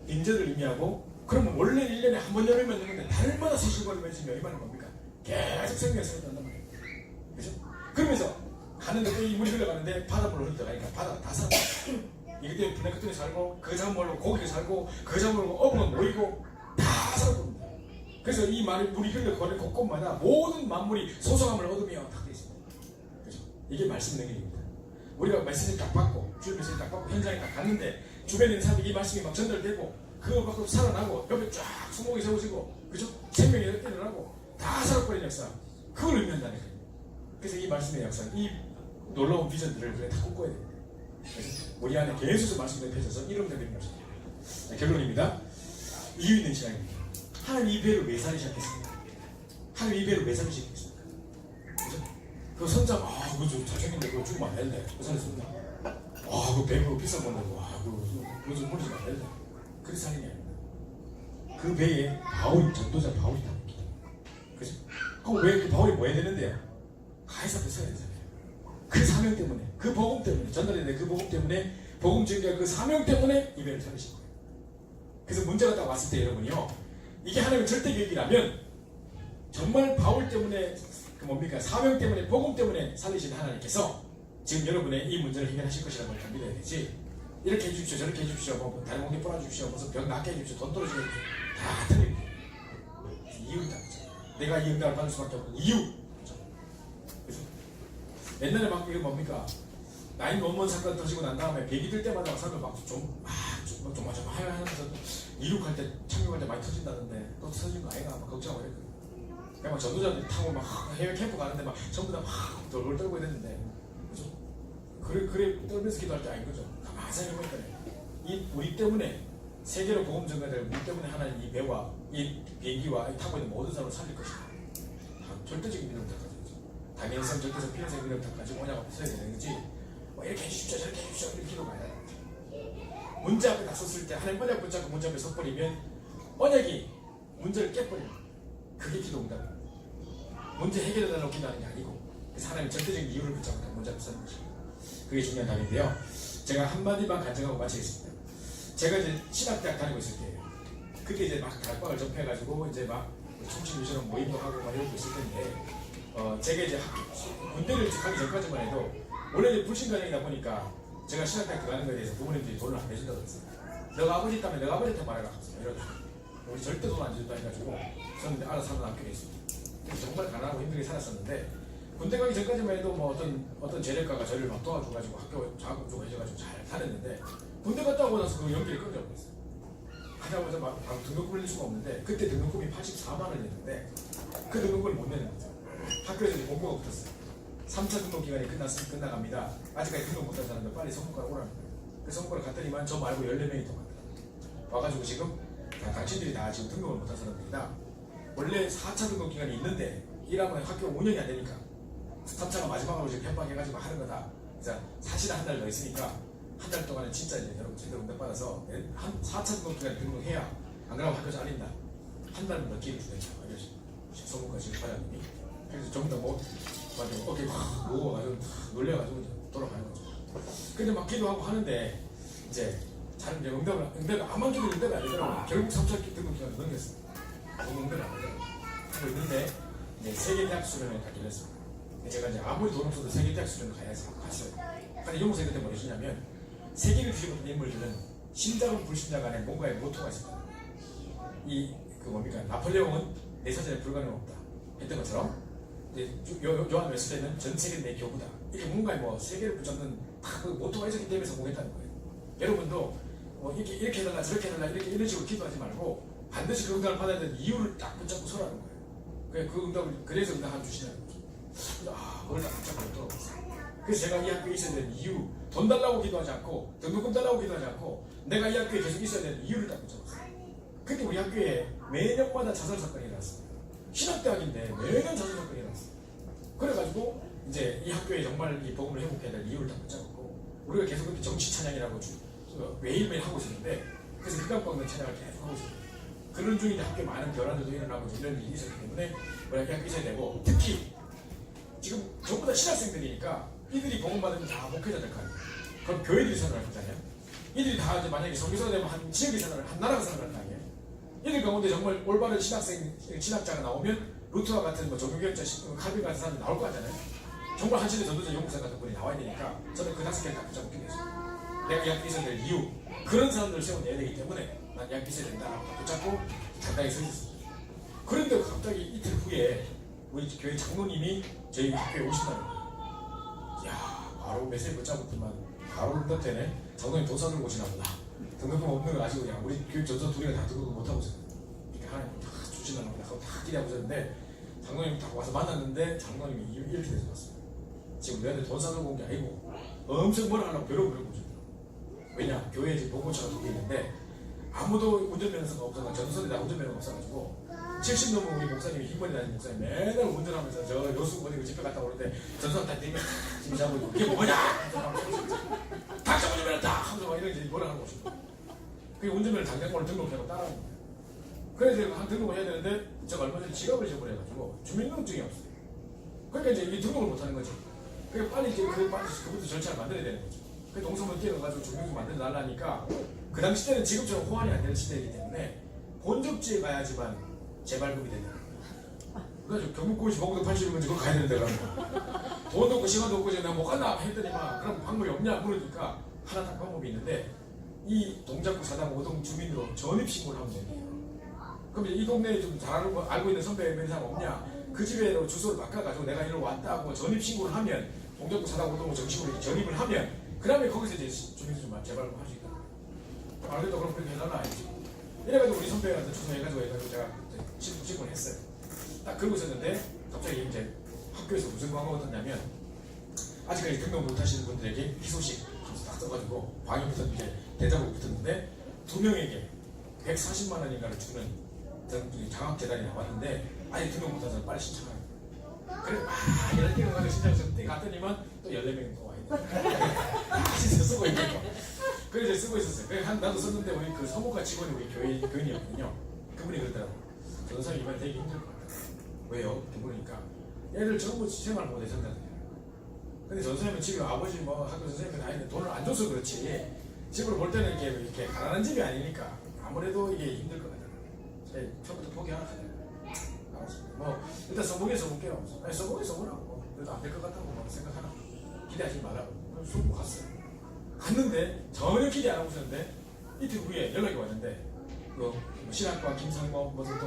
인재를 의미하고 그러면 원래 1년에 한 번 열매 맺는 건데 달마다 수십번을 맺으면 이 말은 뭡니까? 계속 생명이 살아난단 말이에요. 그죠? 그러면서 가는데 또 이 물이 흘러가는데 바닷물로 흘러가니까 바다가 다 살아. 이것 때문에 블랙크톤이 살고 그 작물로 고기가 살고 그 작물로 어부가 모이고 다 살아봅니다. 그래서 이 물이 흘러가는 곳곳마다 모든 만물이 소성함을 얻으며 다 되어 있습니다. 그죠? 이게 말씀 능력입니다. 우리가 메시지를 딱 받고 주일 메시지를 딱 받고 현장에 딱 갔는데 주변에 있는 사람들이 이 말씀이 막 전달되고 그걸 갖고 살아나고 옆에 쫙 수목이 세워지고 그죠? 생명이 일어나고 다 살아버린 역사 그걸 의미한다는 거예요. 그래서 이 말씀의 역사는 이 놀라운 비전들을 그래 다 꿈꿔야 됩니다. 그래서 우리 안에 계속 말씀이 펼쳐서 이름되는 것입니다. 결론입니다. 이유 있는 신앙입니다. 하나님 이 배를 왜 살리셨겠습니까? 하나님 이 배를 왜 살리셨겠습니까? 그죠? 그 선장 그거 좀 잘생긴데 그거 주면 안 된대. 그 살렸습니다. 그 배로 비싼 건데 그거 좀 버리지 안 된대. 그래서 살린 게 아닙니다. 그 배에 전도자 바울이 타고 있기 때문에. 그죠? 그럼 왜 그 바울이 뭐 해야 되는데요? 가이사 앞에 서야 되잖아요. 그 사명 때문에, 그 복음 때문에, 전달되는 그 복음 때문에, 복음 증거의 그 사명 때문에 이 배를 살리신 거예요. 그래서 문제가 딱 왔을 때 여러분이요, 이게 하나님의 절대 계획이라면 정말 바울 때문에 그 뭡니까? 사명 때문에, 복음 때문에 살리신 하나님께서 지금 여러분의 이 문제를 해결하실 것이라는 걸 믿어야 되지. 이렇게 해주십시오, 저렇게 해주십시오, 뭐 다른 공기 뿌려주십시오, 무슨 병 낫게 해주십시오, 돈 떨어지게 해주십시오. 다 틀립니다. 이유가 있죠. 내가 이 응답을 받을 수밖에 없는 이유. 옛날에 막 이거 뭡니까? 911 사건 터지고 난 다음에 배기 들 때마다 사람들 좀 하면서 이륙할 때 착륙할 때 많이 터진다는데 또 터진 거 아이가 막 걱정하고 그랬거든. 그냥 막 전도자들 타고 막 해외 캠프 가는데 막 전부 다 막 돌돌 떨고 이랬는데 그죠? 그래 떨면서 기도할 때 아닌 거죠. 가만히 생각해보니까 이 우리 때문에 세계로 복음 전가될 우리 때문에 하나님 이 배와 이 비행기와 타고 있는 모든 사람을 살릴 것이다. 절대적인 민원부터 당연성, 절대적 필요성 민원부터까지 뭐냐고 써야 되는 거지. 뭐 이렇게 해주십시오, 저렇게 해주십시오 이렇게 기도가 아니라 문제 앞에 딱 섰을 때 하나님 언약 붙잡고 문제 앞에 섰버리면 언약이 문제를 깨버리면 그게 기도 응답입니다. 문제 해결해달라고 기도하는 게 아니고 그래서 하나님 절대적인 이유를 붙잡고 문제 앞에 서는 것입니다. 그게 중요한 답인데요. 제가 한마디만 간증하고 마치겠습니다. 제가 이제 신학대학 다니고 있을 때예요. 그때 이제 막 다락방을 접해가지고 이제 막 총신유신학 모임도 하고 막 이러고 있을 텐데 제가 이제 군대를 가기 전까지만 해도 원래 이제 불신가정이다 보니까 제가 신학대학 들어가는 거에 대해서 부모님들이 돈을 안 내준다고 했어요. 너가 아버지 있다면 너가 아버지한테 말해라 이러고 우리 절대 돈 안 준다 해가지고 저는 알아서 사는 학교에 있습니다. 그래서 정말 가난하고 힘들게 살았었는데 군대 가기 전까지만 해도 뭐 어떤 재력가가 저를 막 도와줘가지고 학교 자금 주고 해줘가지고 잘 살았는데 군대 갔다 오고 나서 그 연기를 끊어버렸어요. 하자마자 막 등록금을 낼 수가 없는데 그때 등록금이 84만 원이었는데 그 등록금을 못 내는 거죠. 학교에서 이제 공고가 붙었어요. 3차 등록 기간이 끝나갑니다. 아직까지 등록 못한 사람들 빨리 성문과를 오라는 거예요. 그 성문과를 갔더니만 저 말고 14명이 더 왔더라고요. 와가지고 지금 당신들이 다 지금 등록을 못한 사람들이다. 원래 4차 등록 기간이 있는데 일하면 학교 5년이 안 되니까 3차가 마지막으로 지금 협박해가지고 하는 거다. 그래서 사실은 한 달 더 있으니까 한 달 동안은 진짜 이제 여러분 제대로 응답받아서 한 4차 등록 기간에 등록해야 안 그러면 학교 잘린다. 한 달은 더 기회를 주겠다. 성문과 지금 과장님이 그래서 전부 다 뭐 맞아 어깨 확 누워가지고 놀래가지고 돌아가는 거죠. 근데 막 기도하고 하는데 이제 잘 이제 응답이 아무 기도 응답이 안 되더라고요. 결국 3차 등록 기간을 넘겼어요. 너무 응답이 안 되더라고요. 하고 있는데 이제 세계대학 수련을 가기로 했습니다. 제가 이제 아무리 돈 없어도 세계대학 수련을 가야 해서 갔어요. 근데 연구소에 그때 뭐 해주냐면 세계를 뒤집어본 인물들은 신자건 불신자 간에 뭔가의 모토가 있습니다. 그 뭡니까 나폴레옹은 내 사전에 불가능 없다 했던 것처럼 요한 웨슬레는 전 세계는 내 교부다. 이렇게 뭔가 뭐 세계를 붙잡는 그 모토가 있었기 때문에 성공했다는 거예요. 여러분도 뭐 이렇게 해달라 저렇게 해달라 이런 식으로 기도하지 말고 반드시 그 응답을 받아야 되는 이유를 딱 붙잡고 서라는 거예요. 그 응답을 그래서 응답을 주시는 거죠. 그래서 그걸 딱 붙잡고 들어봤어요. 그래서 제가 이 학교에 있어야 되는 이유, 돈 달라고 기도하지 않고 등록금 달라고 기도하지 않고 내가 이 학교에 계속 있어야 되는 이유를 딱 붙잡았어요. 그때 우리 학교에 매년마다 자살 사건이 일어났어요. 신학대학인데 매년 자살 사건이 일어났어요. 그래가지고 이제 이 학교에 정말 이 복음을 회복해야 될 이유를 다 붙잡았고 우리가 계속 그때 정치 찬양이라고 매일매일 하고 있었는데 그래서 흑암 꺾는 찬양을 계속 하고 있었어요. 그런 중에 학교에 많은 변화들도 일어나고 이런 일이 있었기 때문에 우리가 이 학교에 있어야 되고 특히 지금 전부 다 신학생들이니까 이들이 복음 받으면 다 목회자 될 거 아니에요. 그럼 교회들이 생활할 거잖아요. 이들이 다 이제 만약에 선교사가 되면 한 지역이 생활을 한 나라가 생활할 거 아니에요. 이들 가운데 정말 올바른 신학자가 나오면 루트와 같은 뭐 종교개혁자, 칼빈 같은 사람이 나올 거 같잖아요. 정말 한시대 전도자 연구사 같은 분이 나와야 되니까 저는 그 5개를 다 붙잡고 있어요. 내가 이 학교에 있어야 될 이유 그런 사람들을 세워내야 되기 때문에 난 이 학교에 있어야 된다라고 다 붙잡고 당당히 서 있었어요. 그런데 갑자기 이틀 후에 우리 교회 장로님이 저희 학교에 오신다는 거예요. 이야 바로 메시지 붙잡았더만 바로 응답되네. 장로님 돈 사들고 오시나 보다. 등록금 없는 거 아시고 그냥 우리 교육 전사 둘이가 다 등록금 못하고 있어요. 그러니까 하나님 다 주시나 보다 하고 다 기대하고 있었는데 장로님 딱 와서 만났는데 장로님이 이렇게 돼서 왔어요. 지금 너희한테 돈 사들고 온 게 아니고 엄청 뭐라 하려고 벼락을 부리고 오셨더라고요. 왜냐 교회에 지금 봉고차가 두 개 있는데 아무도 운전면허가 없어서 전설이 다 운전면허가 없어가지고 70 넘은 우리 목사님이 흰머리 다니는 목사님 맨날 운전하면서 저 여수 어디 집회 갔다 오는데 전선 다 내면 짐 잡고 이게 뭐냐 당장 운전면허 다 하면서 막 이런 뭐라 하는 것이고 그 운전면허 당장권을 등록하고 따라하는 거예요. 그래서 제가 한 등록을 해야 되는데 제가 얼마 전에 지갑을 잊어버려가지고 주민등록증이 없어요. 그러니까 이제 이 등록을 못하는 거죠. 그러니까 빨리 이제 그것도 절차를 만들어야 되는 거죠. 그 동서문 뛰어가지고 주민등록증 만들어 달라니까 그 당시 때는 지금처럼 호환이 안 되는 시대이기 때문에 본적지에 가야지만 재발급이 된다. 그래서 경북고시 보고도 80이면 그걸 가야 되는데 그러면 돈도 없고 시간도 없고 내가 못 갔나 했더니만 그럼 방법이 없냐 물으니까 하나 딱 방법이 있는데 이 동작구 사당 5동 주민으로 전입신고를 하면 돼요. 그럼 이제 이 동네에 좀 잘 알고 있는 선배 몇 사람 없냐 그 집에 주소를 바꿔가지고 내가 이리로 왔다 하고 전입신고를 하면 동작구 사당 5동을 정식으로 전입을 하면 그 다음에 거기서 이제 주민들 좀 재발급 할 수 있다. 안 그래도 그럼 그렇게 해달라 했지. 이래가지고 우리 선배한테 주소해가지고 제가 신고를 했어요. 딱 그러고 있었는데 갑자기 이제 학교에서 무슨 광고가 떴냐면 아직까지 등록 못하시는 분들에게 희소식 딱 써가지고 방위부터 이제 대자보고 붙었는데 2명에게 140만 원인가를 주는 장학 재단이 나왔는데 아직 등록 못한 사람 빨리 신청하는 거예요. 그래 이런 게 가지고 신청해서 갔더니만 또 14명이 또 와있네. 진짜 쓰고 있는 거. 그래 이제 쓰고 있었어요. 그래 나도 썼는데 우리 그 서무과 직원이 우리 교인이었거든요. 그분이 그러더라고. 전도사님 이번에 되게 힘들 것 같다. 왜요? 그러니까 애들 전부 생활 못해 전다잖아요. 근데 전도사님은 지금 아버지 뭐 학교 선생님은 아닌데 돈을 안 줘서 그렇지 집으로 볼 때는 이렇게 가난한 집이 아니니까 아무래도 이게 힘들 것 같아요. 그래 처음부터 포기하잖아요. 알았습니다. 뭐 일단 써보게요. 아니 써보라고. 그래도 안 될 것 같다고 뭐 생각하나. 기대하지 말라고. 수고 갔어요. 갔는데 전혀 기대 안 하고 있었는데 이틀 후에 연락이 왔는데 그 신학과 김상범 무슨 두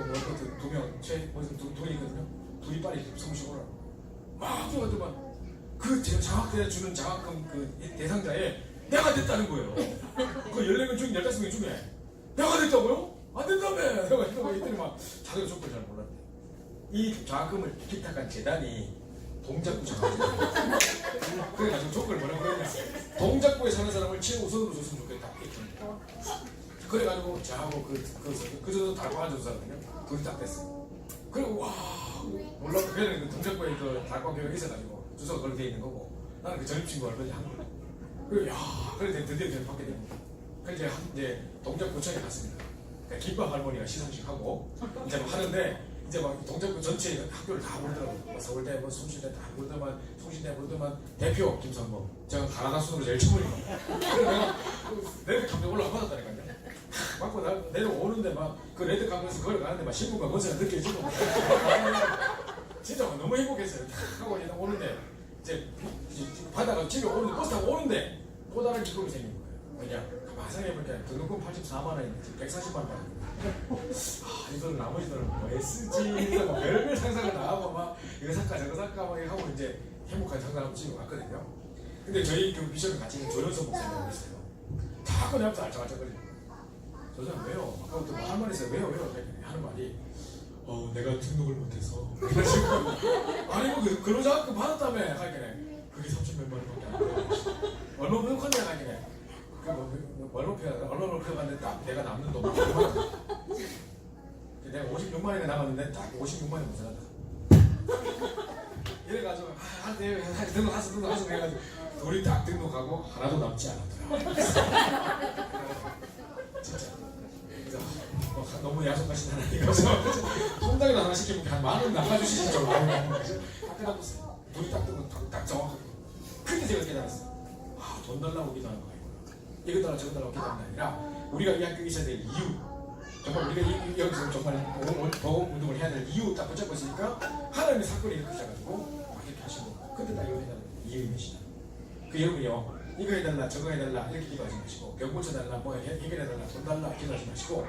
분이거든요. 둘이 빨리 성실 오라고. 막 뛰어가더만 그 장학대 주는 장학금 그 대상자에 내가 됐다는 거예요. 그 14명 중 15명 중에 내가 됐다고요? 안 된다며! 내가 이때는 막 자기가 조건을 잘 몰랐대. 이 장학금을 기탁한 재단이 동작구 장학금. 그래가지고 조건을 뭐라고 그랬냐. 동작구에 사는 사람을 최우선으로 줬으면 좋겠다. 그래가지고 저하고 그 정도 달광한 조사거든요. 그게 딱 됐어요. 그리고 와 몰랐고 그냥 그 동작구에 그 달광 교육이 있어가지고 주소가 그렇게 돼 있는 거고 나는 그 전입신고 얼마나 한 거예요. 그리고 야 그래 드디어 저를 받게 됩니다. 그래서 이제 동작구청에 갔습니다. 그러니까 김밥 할머니가 시상식 하고 이제 막 하는데 이제 막 동작구 전체 학교를 다 부르더라고요. 뭐 서울대, 뭐 숭실대 다 부르더만, 송신대 부르더만 대표 김상범. 제가 가나다 순으로 제일 처음이니까. 그래서 내가 레드카페 올라가 받았다니까요. 맞고 내려오는데 막 그 레드카페에서 걸어가는데 막 신분과 권세가 느껴지고 진짜 너무 행복했어요. 하고 이제 오는데 이제 바다가 집에 오는데 버스 타고 오는데 또 다른 기록이 생긴 거예요. 그냥 가만히 생각해보니까 등록금 84만 원인데 지금 140만 원. 이걸 나머지들은 뭐에 쓰지? 뭐 별별 상상을 다 하고 막 이거 살까 저거 살까 막 하고 이제 행복한 상상을 찍어 왔거든요. 근데 저희 그 비전을 같이 있는 조연석 목사님이 있어요. 자꾸 내 앞에서 알짝알짝거리는 저 사람 왜요? 아까부터 뭐 할 말이 있어요. 왜요? 하는 말이 내가 등록을 못해서 아니 뭐 근로장학금 받았다며 하길래 그게 30몇만 원밖에 안 돼. 얼마 부족한데 하길래 얼마 높여갔는데 딱 내가 남는 돈 내가 56만 원이 남았는데 딱 56만 원이 모자라다. 이래가지고 등록하서 해가지고 둘이 딱 등록하고 하나도 남지 않았더라. 진짜 그래서 너무 야속하신 하나님이어서 통닭이나 하나 시키면 한 만 원 남아주시는 줄 알고 딱 깨닫았어요. 둘이 딱 등록 딱 정확하게. 그때 제가 깨달았어요. 돈 달라고 기도하는 거 아니구나. 이거 달라 저거 달라고 기도하는 게 아니라 우리가 이 학교에 있어야 될 이유, 정말 우리가 여기서 정말 보험 운동을 해야 될 이유 딱 붙잡고 있으니까 하나님의 사건이 이렇게 시작가지고 막 이렇게 하시고 그때 딱 이거 해달라는 이유이시다. 그 여러분이요 이거 해달라 저거 해달라 이렇게 기도하지 마시고 병 고쳐달라 뭐 해결해달라 돈 달라 기도하지 마시고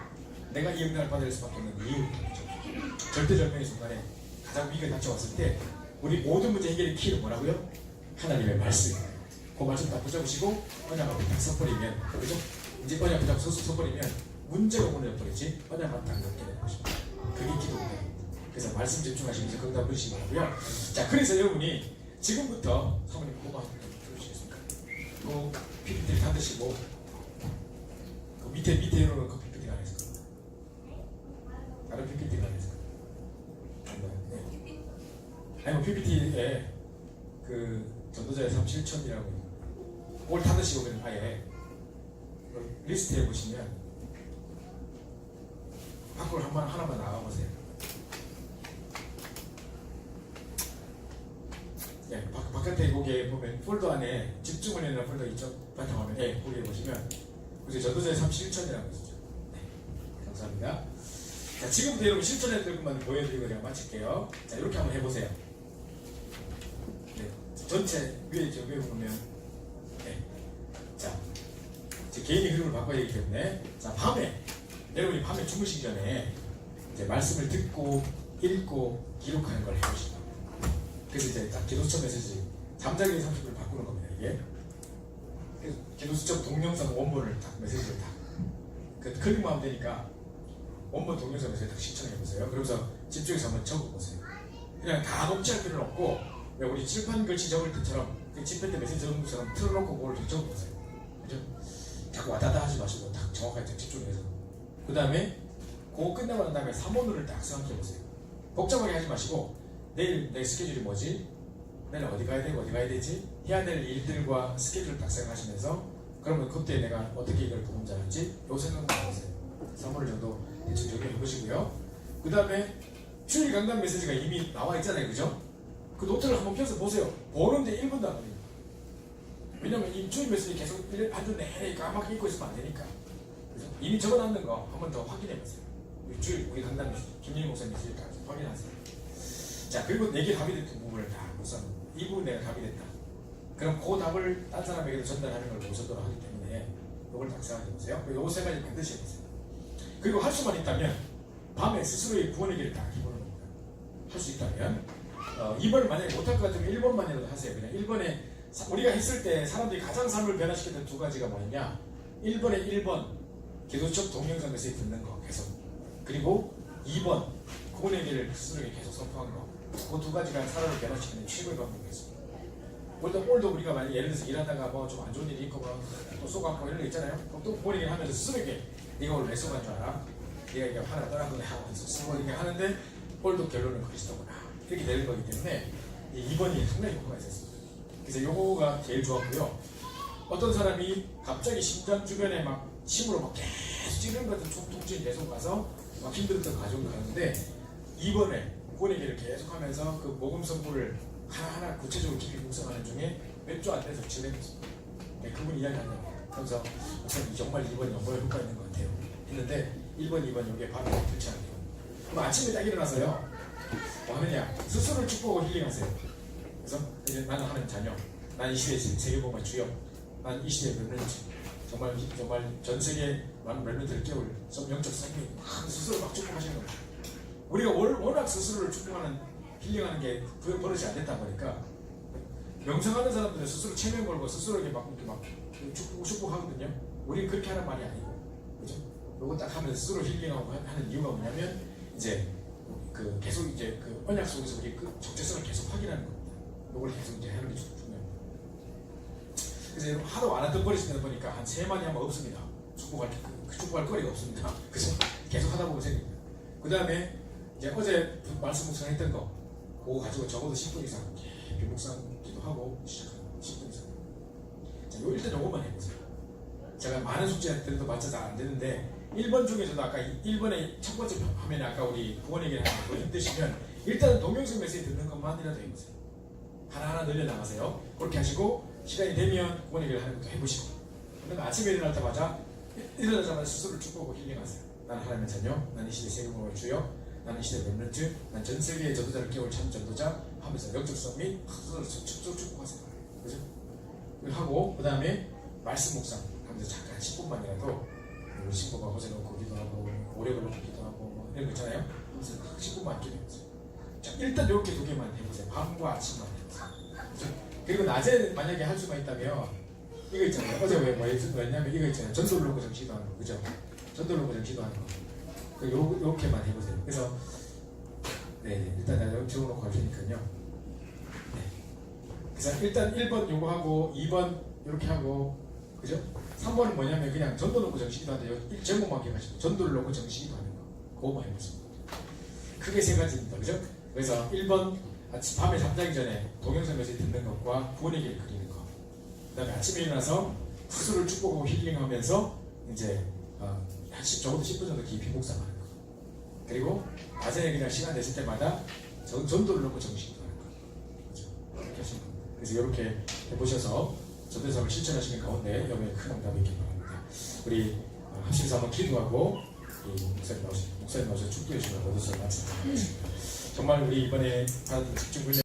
내가 이 응답을 받을 수밖에 없는 이유, 절대절명의 순간에 가장 위기가 닥쳐왔을 때 우리 모든 문제 해결의 키는 뭐라고요? 하나님의 말씀. 그 말씀 다 붙잡으시고 언약 앞에 딱 서버리면 그죠? 이제 언약 앞에 딱 서버리면 문제가 무너져버리지 언약 앞에 딱 넘게 되는 것입니다. 그게 기도입니다. 그래서 말씀 집중하시면서 응답 누리시기 바라고요. 자 그래서 여러분이 지금부터 사모님 고마 한번 들어주시겠습니까? 그 PPT 다 드시고 그 밑에 있는 그 PPT가 안 했을 겁니다. 다른 PPT가 안 했을 겁니다. 네. 아니 뭐 PPT에 그 전도자의 삶 실천이라고 그걸 다 드시고 그냥 아예 리스트에 보시면 밖으로 하나만 나가보세요. 예, 바깥에 거기에 보면 폴더 안에 집중을 해놓은 폴더 있죠? 바탕화면 예, 거기에 보시면 그래서 전도자의 삶 실천이라고 있었죠. 네, 감사합니다. 자, 지금부터 여러분 실천했던 것만 보여드리고 제가 마칠게요. 자, 이렇게 한번 해보세요. 네, 전체 위에 보면 네. 자, 제 개인의 흐름을 바꿔야 되기 때문에 자, 밤에 여러분이 밤에 주무시기 전에 이제 말씀을 듣고 읽고 기록하는 걸 해보시고 그래서 이제 딱 기도수첩에서 이제 잠자기 30분을 바꾸는 겁니다. 이게 그래서 기도수첩 동영상 원본을 딱 메시지를 딱 클릭만 하면 되니까 원본 동영상 메시지 딱 시청해보세요. 그러면서 집중해서 한번 적어보세요. 그냥 다 녹취할 필요는 없고 우리 칠판 글씨 적을 때처럼 그 집회 때 메시지 적는 것처럼 틀어놓고 그걸 적어보세요. 그죠? 자꾸 왔다 갔다 하지 마시고 딱 정확하게 집중해서 그 다음에 그거 끝나고 난 다음에 3원을 딱 생각해보세요. 복잡하게 하지 마시고 내일 내 스케줄이 뭐지? 내일 어디 가야 되고 어디 가야 되지? 해야 될 일들과 스케줄을 딱 생각하시면서 그러면 그때 내가 어떻게 이걸 보험자는지 요 생각만 해보세요. 3월 정도 대충 적용해 보시고요. 그 다음에 주일 강단 메시지가 이미 나와 있잖아요, 그죠? 그 노트를 한번 펴서 보세요. 보는데 1분도 안 걸립니다. 왜냐면 이 주일 메시지 계속 한 주 내내 까맣게 읽고 있으면 안 되니까. 그죠? 이미 적어놨는 거 한 번 더 확인해 보세요. 주일 우리 강단 메시지, 김민희 목사님 메시지까지 확인하세요. 자, 그리고 내게 답이 됐던 부분을 다 우선 이 부분 내가 답이 됐다. 그럼 그 답을 딴 사람에게도 전달하는 걸 모셔도록 하기 때문에 이걸 딱 생각해 보세요. 요거 세 가지 반드시 해보세요. 그리고 할 수만 있다면 밤에 스스로의 구원의 길을 다 해보는 겁니다. 할 수 있다면 2번을 만약에 못할 것 같으면 1번만이라도 하세요. 그냥 1번에 우리가 했을 때 사람들이 가장 삶을 변화시켰던 두 가지가 뭐냐, 1번에 1번 기도적 동영상 메시지 듣는 거 계속, 그리고 2번 구원의 길을 스스로에게 계속 선포한 거. 그 두 가지가 사람을 변화시키는 최고의 방법이었습니다. 오늘도 우리가 만약 예를 들어서 일하다가 뭐 좀 안 좋은 일이 있고 또 쏘가고 이런 거 있잖아요. 그럼 또 구원의 길 하면서 스스로에게 네가 오늘 왜 쏘간 줄 알아? 네가 이게 하나 떠난 거냐 하면서 스스로에게 하는데 오늘도 결론은 그리스도구나 이렇게 되는 거기 때문에 이 2번이 상당히 효과가 있었습니다. 그래서 요거가 제일 좋았고요. 어떤 사람이 갑자기 심장 주변에 막 침으로 막 계속 찌르는 것 같은 통증이 계속 가서 막 힘들었던 가족을 가는데 2번에 구원의 길을 계속하면서 그 복음 선포를 하나하나 구체적으로 깊이 묵상하는 중에 몇 주 안 돼서 진행했습니다. 그분 이야기하는 거예요. 그래서 목사님 정말 2번이 정말 효과 있는 것 같아요 했는데 1번, 2번 여기에 바로 그렇지 않네요. 그럼 아침에 딱 일어나서요 뭐 하느냐, 스스로를 축복하고 힐링하세요. 그래서 이제 나는 하나님 자녀, 난 이 시대의 세계복음의 주역, 난 이 시대의 렘넌트, 정말 전 세계 많은 렘넌트를 깨울 영적 생명 스스로 막 축복하시는 거예요. 우리가 워낙 스스로를 축복하는 힐링하는 게 버릇이 안 됐다 보니까 명상하는 사람들은 스스로 체면 걸고 스스로에게 막 이렇게 막 축복하거든요. 우리는 그렇게 하는 말이 아니고, 그죠? 요거 딱 하면서 스스로 힐링하고 하는 이유가 뭐냐면 이제 그 계속 이제 그 언약 속에서 우리 그 적재성을 계속 확인하는 겁니다. 요걸 계속 이제 하는 게 중요합니다. 그래서 하도 안 했던 버릇이 보니까 한 3마디 하면 없습니다. 축복할 거리가 없습니다. 그래서 계속 하다 보면 생깁니다. 그 다음에 이제 어제 말씀 묵상했던 거 그거 가지고 적어도 10분 이상 깊이 묵상기도 하고 시작하는 10분 이상. 자, 일단 요것만 해보세요. 제가 많은 숙제들도 맞춰서 안 되는데 1번 중에서도 아까 1번의 첫 번째 화면에 아까 우리 구원의 길 하는 거 힘드시면 일단 동영상 메시지 듣는 것만이라도 해보세요. 하나하나 늘려나가세요. 그렇게 하시고 시간이 되면 구원의 길 하는 것도 해보시고, 그러면 아침에 일어나자마자 스스로를 축복하고 힐링하세요. 나는 하나님의 자녀, 나는 이 시대 세계복음의 주역, 나는 이 시대 렘넌트, 난 전 세계의 전도자를 깨울 참 전도자 하면서 영적성 및 스스로 축복하세요. 그죠? 하고 그 다음에 말씀 묵상 하면서 잠깐 10분만이라도 우리 친구가 호재 놓고 기도하고 오래 걸고 기도하고 뭐 이런 거 있잖아요. 그래서 10분만 기도해보세요. 자, 일단 이렇게 2개만 해보세요. 밤과 아침만 해보세요. 그죠? 그리고 낮에 만약에 할 수가 있다면 이거 있잖아요. 어제 왜 뭐였냐면 이거 있잖아요. 전도를 놓고 정치도 하는 거, 그죠? 전도를 놓고 정치도 하는 거. 요렇게만 해보세요. 그래서 네, 일단 내가 적어놓고 갈 테니까요. 네. 그래서 일단 1번 요거 하고 2번 이렇게 하고, 그죠? 3번은 뭐냐면 그냥 전도 놓고 정치기도 하는데 제목만 기억하시고 전도를 놓고 정치기도 하는 거, 그거만 해보세요. 크게 3가지입니다. 그죠? 그래서 1번 밤에 잠자기 전에 동영상 메시지 듣는 것과 구원의 길 그리는 것, 그 다음에 아침에 일어나서 스스로를 축복하고 힐링하면서 이제 적어도 10분 정도 깊이 묵상하는 거, 그리고 낮에 그냥 시간 되실 때마다 전도를 놓고 정신도 하는 거, 그렇죠? 이렇게 하시는 겁니다. 그래서 이렇게 해보셔서 전도의 삶을 실천하시는 가운데 여러분의 큰 응답이 있길 바랍니다. 우리 합심해서 한번 기도하고 목사님 나오셔서 축도해 주시면 모두 마치도록 하겠습니다. 정말 우리 이번에 받은 집중 훈련